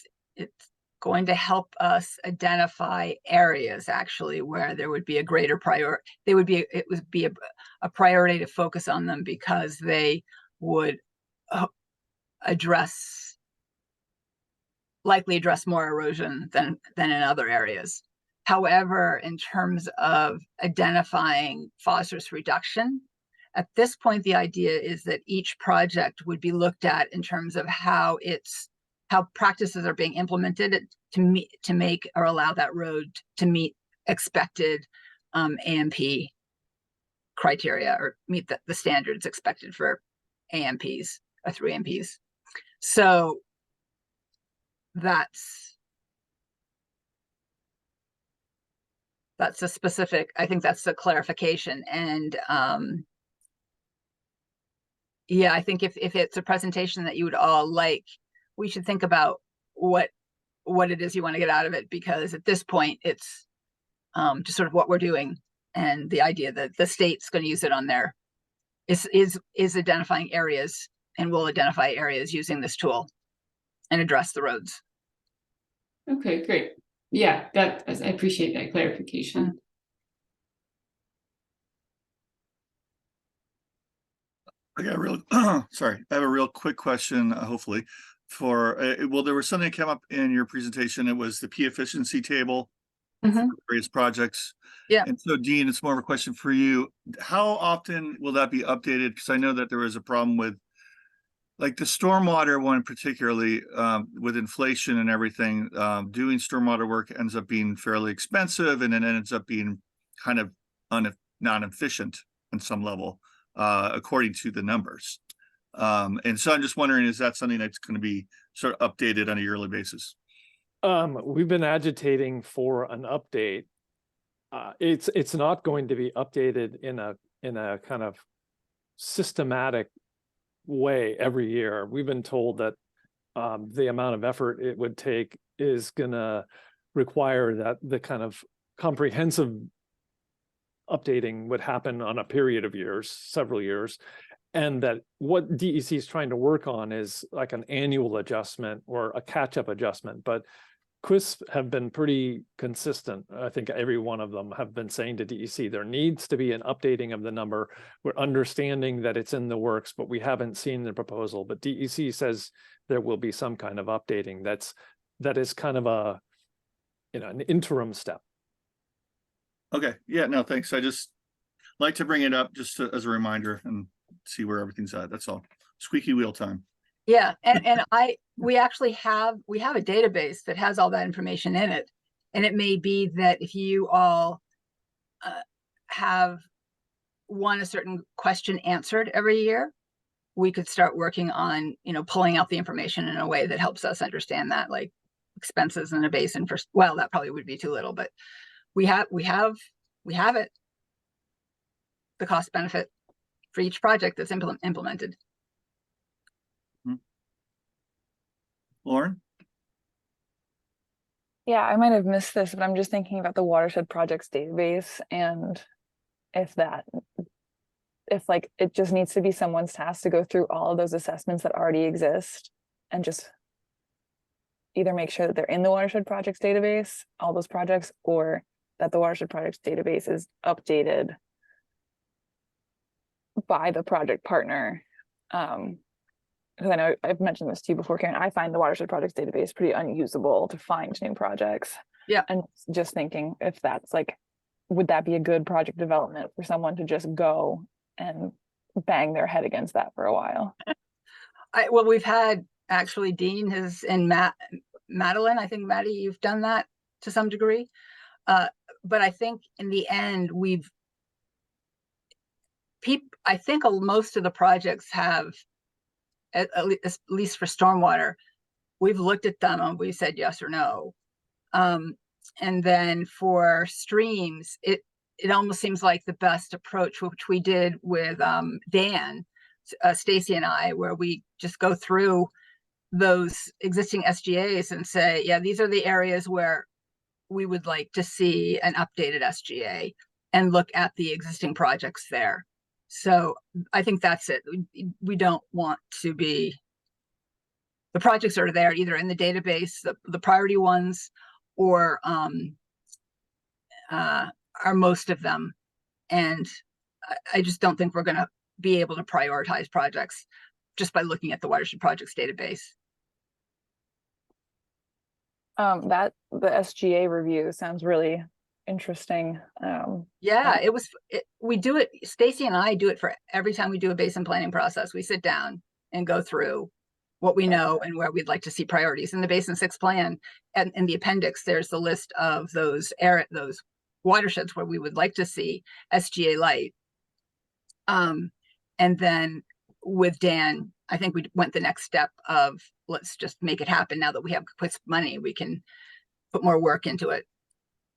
going to help us identify areas actually where there would be a greater priority. It would be a priority to focus on them because they would likely address more erosion than in other areas. However, in terms of identifying phosphorus reduction, at this point, the idea is that each project would be looked at in terms of how practices are being implemented to make or allow that road to meet expected AMP criteria or meet the standards expected for AMPs or 3 AMPs. So that's a specific, I think that's the clarification. And yeah, I think if it's a presentation that you would all like, we should think about what it is you want to get out of it, because at this point it's just sort of what we're doing, and the idea that the state's going to use it on there is identifying areas, and we'll identify areas using this tool and address the roads. Okay, great. Yeah, I appreciate that clarification. I got a real, sorry, I have a real quick question, hopefully, for, well, there was something that came up in your presentation. It was the P efficiency table for various projects. Yeah. And so, Dean, it's more of a question for you. How often will that be updated? Because I know that there was a problem with, like, the stormwater one, particularly with inflation and everything. Doing stormwater work ends up being fairly expensive, and it ends up being kind of non-efficient on some level, according to the numbers. And so I'm just wondering, is that something that's going to be sort of updated on a yearly basis? We've been agitating for an update. It's not going to be updated in a kind of systematic way every year. We've been told that the amount of effort it would take is gonna require that the kind of comprehensive updating would happen on a period of years, several years, and that what DEC is trying to work on is like an annual adjustment or a catch-up adjustment. But QUISP have been pretty consistent. I think every one of them have been saying to DEC, there needs to be an updating of the number. We're understanding that it's in the works, but we haven't seen the proposal. But DEC says there will be some kind of updating. That is kind of a, an interim step. Okay, yeah, no, thanks. I just like to bring it up just as a reminder and see where everything's at. That's all. Squeaky wheel time. Yeah, and we actually have a database that has all that information in it, and it may be that if you all have a certain question answered every year, we could start working on pulling out the information in a way that helps us understand that, like expenses in a basin for, well, that probably would be too little, but we have it, the cost benefit for each project that's implemented. Lauren? Yeah, I might have missed this, but I'm just thinking about the watershed projects database, and if like it just needs to be someone's task to go through all of those assessments that already exist and just either make sure that they're in the watershed projects database, all those projects, or that the watershed projects database is updated by the project partner. Because I know I've mentioned this to you before, Karen, I find the watershed projects database pretty unusable to find new projects. Yeah. And just thinking if that's like, would that be a good project development for someone to just go and bang their head against that for a while? Well, we've had actually Dean and Madeline, I think Maddie, you've done that to some degree. But I think in the end, I think most of the projects have, at least for stormwater, we've looked at them and we said yes or no. And then for streams, it almost seems like the best approach, which we did with Dan, Stacy and I, where we just go through those existing SGAs and say, yeah, these are the areas where we would like to see an updated SGA, and look at the existing projects there. So I think that's it. We don't want to be, the projects are there either in the database, the priority ones, or are most of them. And I just don't think we're going to be able to prioritize projects just by looking at the watershed projects database. That the SGA review sounds really interesting. Yeah, we do it, Stacy and I do it for every time we do a basin planning process. We sit down and go through what we know and where we'd like to see priorities. In the Basin 6 plan and in the appendix, there's the list of those watersheds where we would like to see SGA light. And then with Dan, I think we went the next step of let's just make it happen. Now that we have QUISP money, we can put more work into it,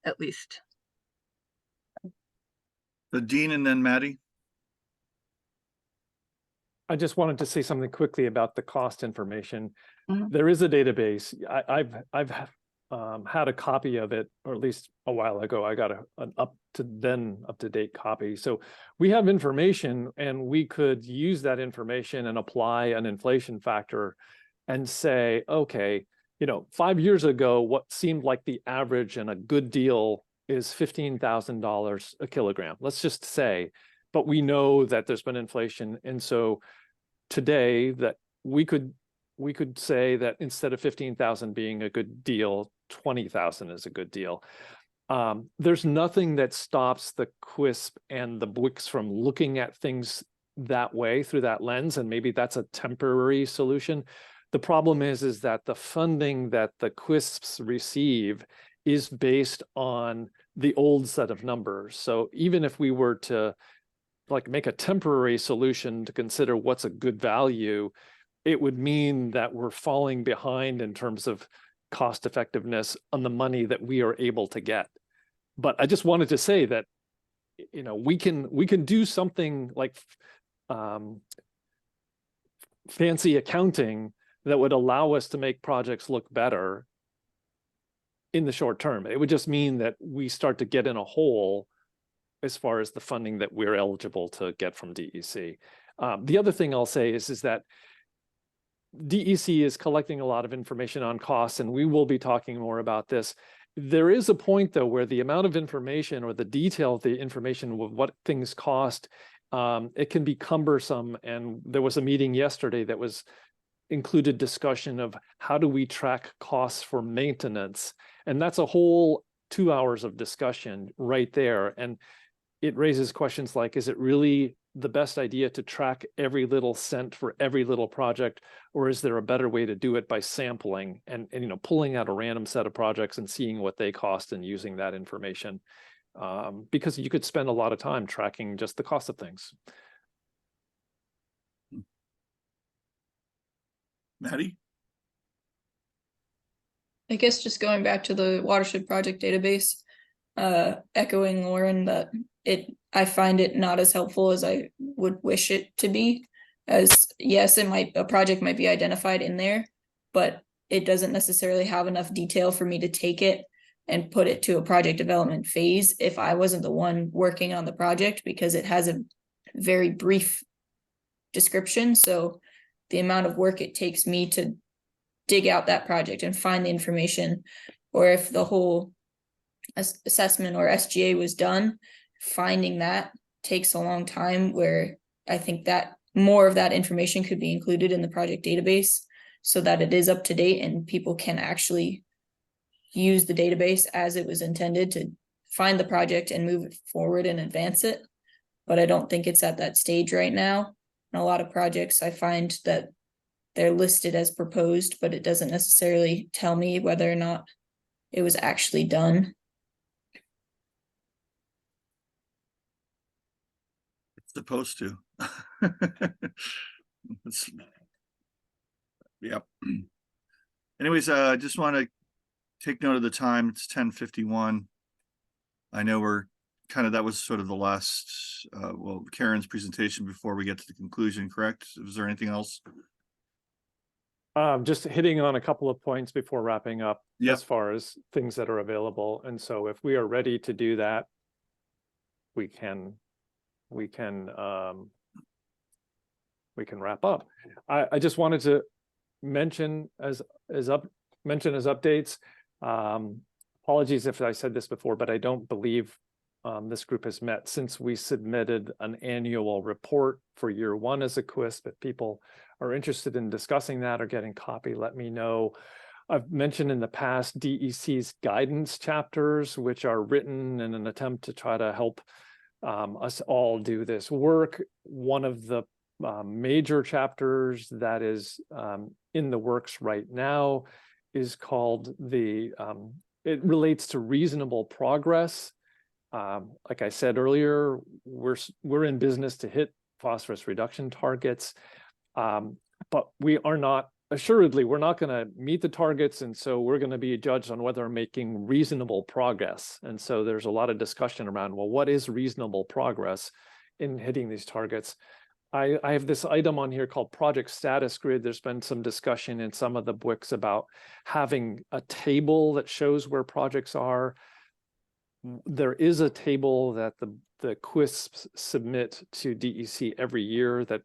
at least. The Dean and then Maddie. I just wanted to say something quickly about the cost information. Mhm. There is a database. I've had a copy of it, or at least a while ago. I got an up to date copy. So we have information, and we could use that information and apply an inflation factor and say, okay, 5 years ago, what seemed like the average and a good deal is $15,000 a kilogram. Let's just say, but we know that there's been inflation. And so today that we could say that instead of 15,000 being a good deal, 20,000 is a good deal. There's nothing that stops the QUISP and the BWICS from looking at things that way through that lens, and maybe that's a temporary solution. The problem is that the funding that the QUISPs receive is based on the old set of numbers. So even if we were to make a temporary solution to consider what's a good value, it would mean that we're falling behind in terms of cost effectiveness on the money that we are able to get. But I just wanted to say that, we can do something like fancy accounting that would allow us to make projects look better in the short term. It would just mean that we start to get in a hole as far as the funding that we're eligible to get from DEC. The other thing I'll say is that DEC is collecting a lot of information on costs, and we will be talking more about this. There is a point, though, where the amount of information or the detail of the information of what things cost, it can be cumbersome. And there was a meeting yesterday that included discussion of how do we track costs for maintenance. And that's a whole 2 hours of discussion right there. And it raises questions like, is it really the best idea to track every little cent for every little project, or is there a better way to do it by sampling and pulling out a random set of projects and seeing what they cost and using that information? Because you could spend a lot of time tracking just the cost of things. Maddie? I guess just going back to the watershed project database, echoing Lauren that I find it not as helpful as I would wish it to be. As yes, a project might be identified in there, but it doesn't necessarily have enough detail for me to take it and put it to a project development phase if I wasn't the one working on the project, because it has a very brief description. So the amount of work it takes me to dig out that project and find the information, or if the whole assessment or SGA was done, finding that takes a long time, where I think that more of that information could be included in the project database so that it is up to date and people can actually use the database as it was intended to find the project and move it forward and advance it. But I don't think it's at that stage right now. And a lot of projects I find that they're listed as proposed, but it doesn't necessarily tell me whether or not it was actually done. It's supposed to. Yep. Anyways, I just want to take note of the time. It's 10:51. I know that was sort of the last, Karen's presentation before we get to the conclusion, correct? Was there anything else? Just hitting on a couple of points before wrapping up. Yep. As far as things that are available. And so if we are ready to do that, we can we can wrap up. I just wanted to mention as updates. Apologies if I said this before, but I don't believe this group has met since we submitted an annual report for year one as a QUISP. If people are interested in discussing that or getting copy, let me know. I've mentioned in the past DEC's guidance chapters, which are written in an attempt to try to help us all do this work. One of the major chapters that is in the works right now is called it relates to reasonable progress. Like I said earlier, we're in business to hit phosphorus reduction targets, but we're not going to meet the targets, and so we're going to be judged on whether we're making reasonable progress. And so there's a lot of discussion around, well, what is reasonable progress in hitting these targets? I have this item on here called Project Status Grid. There's been some discussion in some of the books about having a table that shows where projects are. There is a table that the QUISPs submit to DEC every year that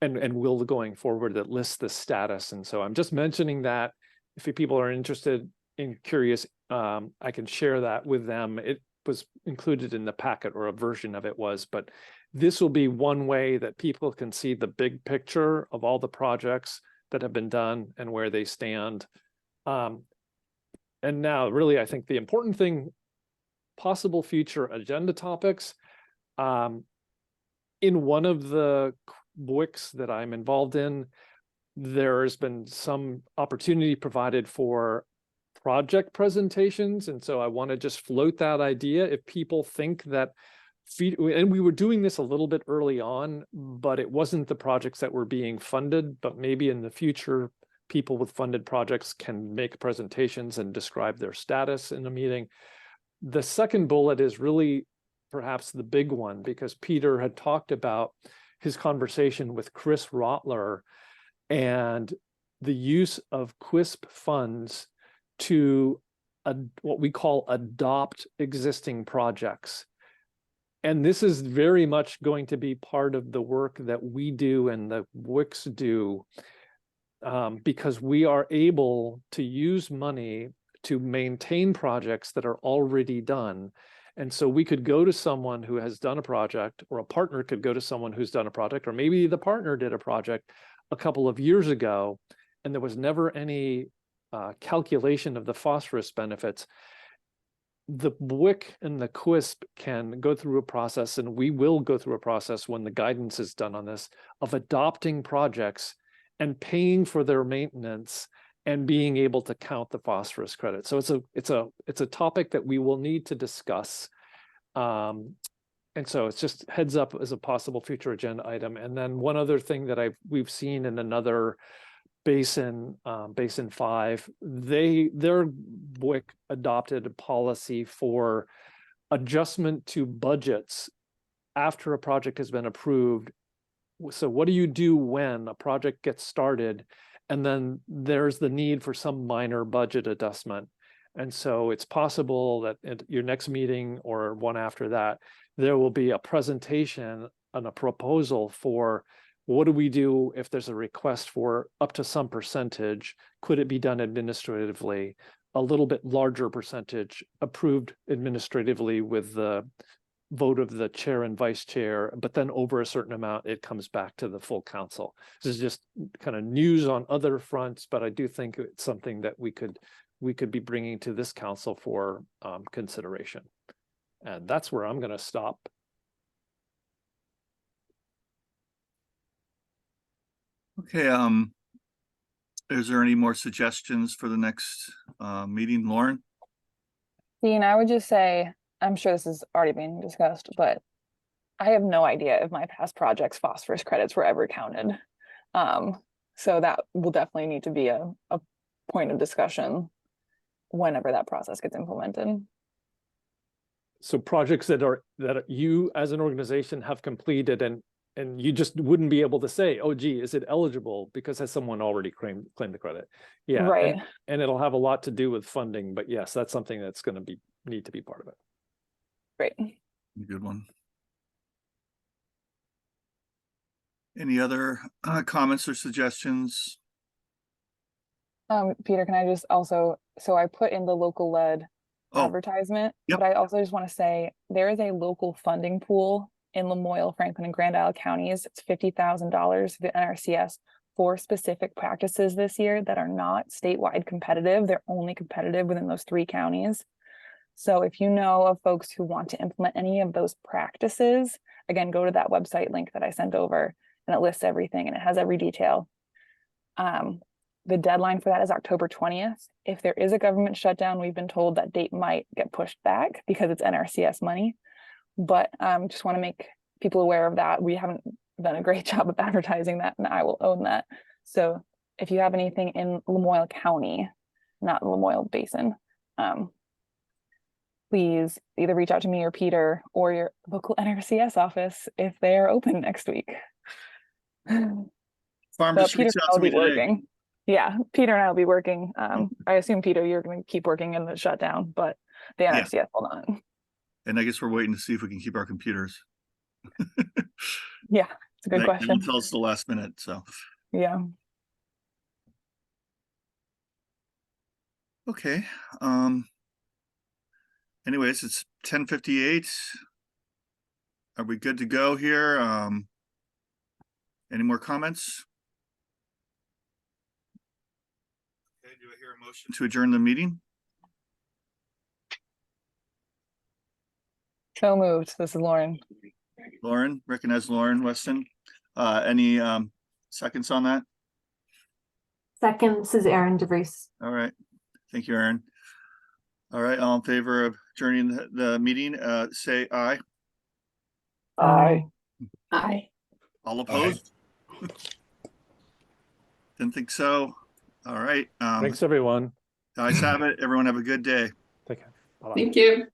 and will going forward that lists the status. And so I'm just mentioning that if people are interested and curious, I can share that with them. It was included in the packet, or a version of it was, but this will be one way that people can see the big picture of all the projects that have been done and where they stand. And now really, I think the important thing, possible future agenda topics. In one of the WICs that I'm involved in, there's been some opportunity provided for project presentations. And so I want to just float that idea. If people think that, and we were doing this a little bit early on, but it wasn't the projects that were being funded, but maybe in the future, people with funded projects can make presentations and describe their status in a meeting. The second bullet is really perhaps the big one, because Peter had talked about his conversation with Chris Rotler and the use of QUISP funds to what we call adopt existing projects. And this is very much going to be part of the work that we do and the WICs do, because we are able to use money to maintain projects that are already done. And so we could go to someone who has done a project, or a partner could go to someone who's done a project, or maybe the partner did a project a couple of years ago, and there was never any calculation of the phosphorus benefits. The WIC and the QUISP can go through a process, and we will go through a process when the guidance is done on this, of adopting projects and paying for their maintenance and being able to count the phosphorus credit. So it's a topic that we will need to discuss. And so it's just heads up as a possible future agenda item. And then one other thing that we've seen in another Basin, Basin 5, their WIC adopted a policy for adjustment to budgets after a project has been approved. So what do you do when a project gets started and then there's the need for some minor budget adjustment? And so it's possible that at your next meeting or one after that, there will be a presentation and a proposal for what do we do if there's a request for up to some percentage? Could it be done administratively? A little bit larger percentage approved administratively with the vote of the chair and vice chair, but then over a certain amount, it comes back to the full council. This is just kind of news on other fronts, but I do think it's something that we could be bringing to this council for consideration. And that's where I'm going to stop. Okay, is there any more suggestions for the next meeting, Lauren? Dean, I would just say, I'm sure this is already being discussed, but I have no idea if my past projects' phosphorus credits were ever counted. So that will definitely need to be a point of discussion whenever that process gets implemented. So projects that you as an organization have completed and you just wouldn't be able to say, oh, gee, is it eligible because has someone already claimed the credit? Yeah, right. And it'll have a lot to do with funding, but yes, that's something that's going to need to be part of it. Great. Good one. Any other comments or suggestions? Peter, can I just also, so I put in the local led Oh, advertisement, yep. but I also just want to say there is a local funding pool in Lamoille, Franklin, and Grand Isle counties. It's $50,000 for the NRCS for specific practices this year that are not statewide competitive. They're only competitive within those 3 counties. So if you know of folks who want to implement any of those practices, again, go to that website link that I sent over and it lists everything and it has every detail. The deadline for that is October 20th. If there is a government shutdown, we've been told that date might get pushed back because it's NRCS money. But just want to make people aware of that. We haven't done a great job of advertising that, and I will own that. So if you have anything in Lamoille County, not Lamoille Basin, please either reach out to me or Peter or your local NRCS office if they are open next week. Farm But just Peter reached and out I to will me be today. working. Yeah, Peter and I will be working. I assume, Peter, you're going to keep working in the shutdown, but the Yeah. NRCS will not. And I guess we're waiting to see if we can keep our computers. Yeah, it's a good That question. Tell us the last minute, so. Yeah. Okay, anyways, it's 10:58. Are we good to go here? Any more comments? Okay, do I hear a motion to adjourn the meeting? So moved. This is Lauren. Lauren, recognize Lauren Weston. Any seconds on that? Second, this is Erin DeVries. All right, thank you, Aaron. All right, all in favor of adjourning the meeting, say aye. Aye. Aye. All opposed? Didn't think so. All right. Thanks, everyone. Guys have it. Everyone have a good day. Take care. Bye-bye. Thank you.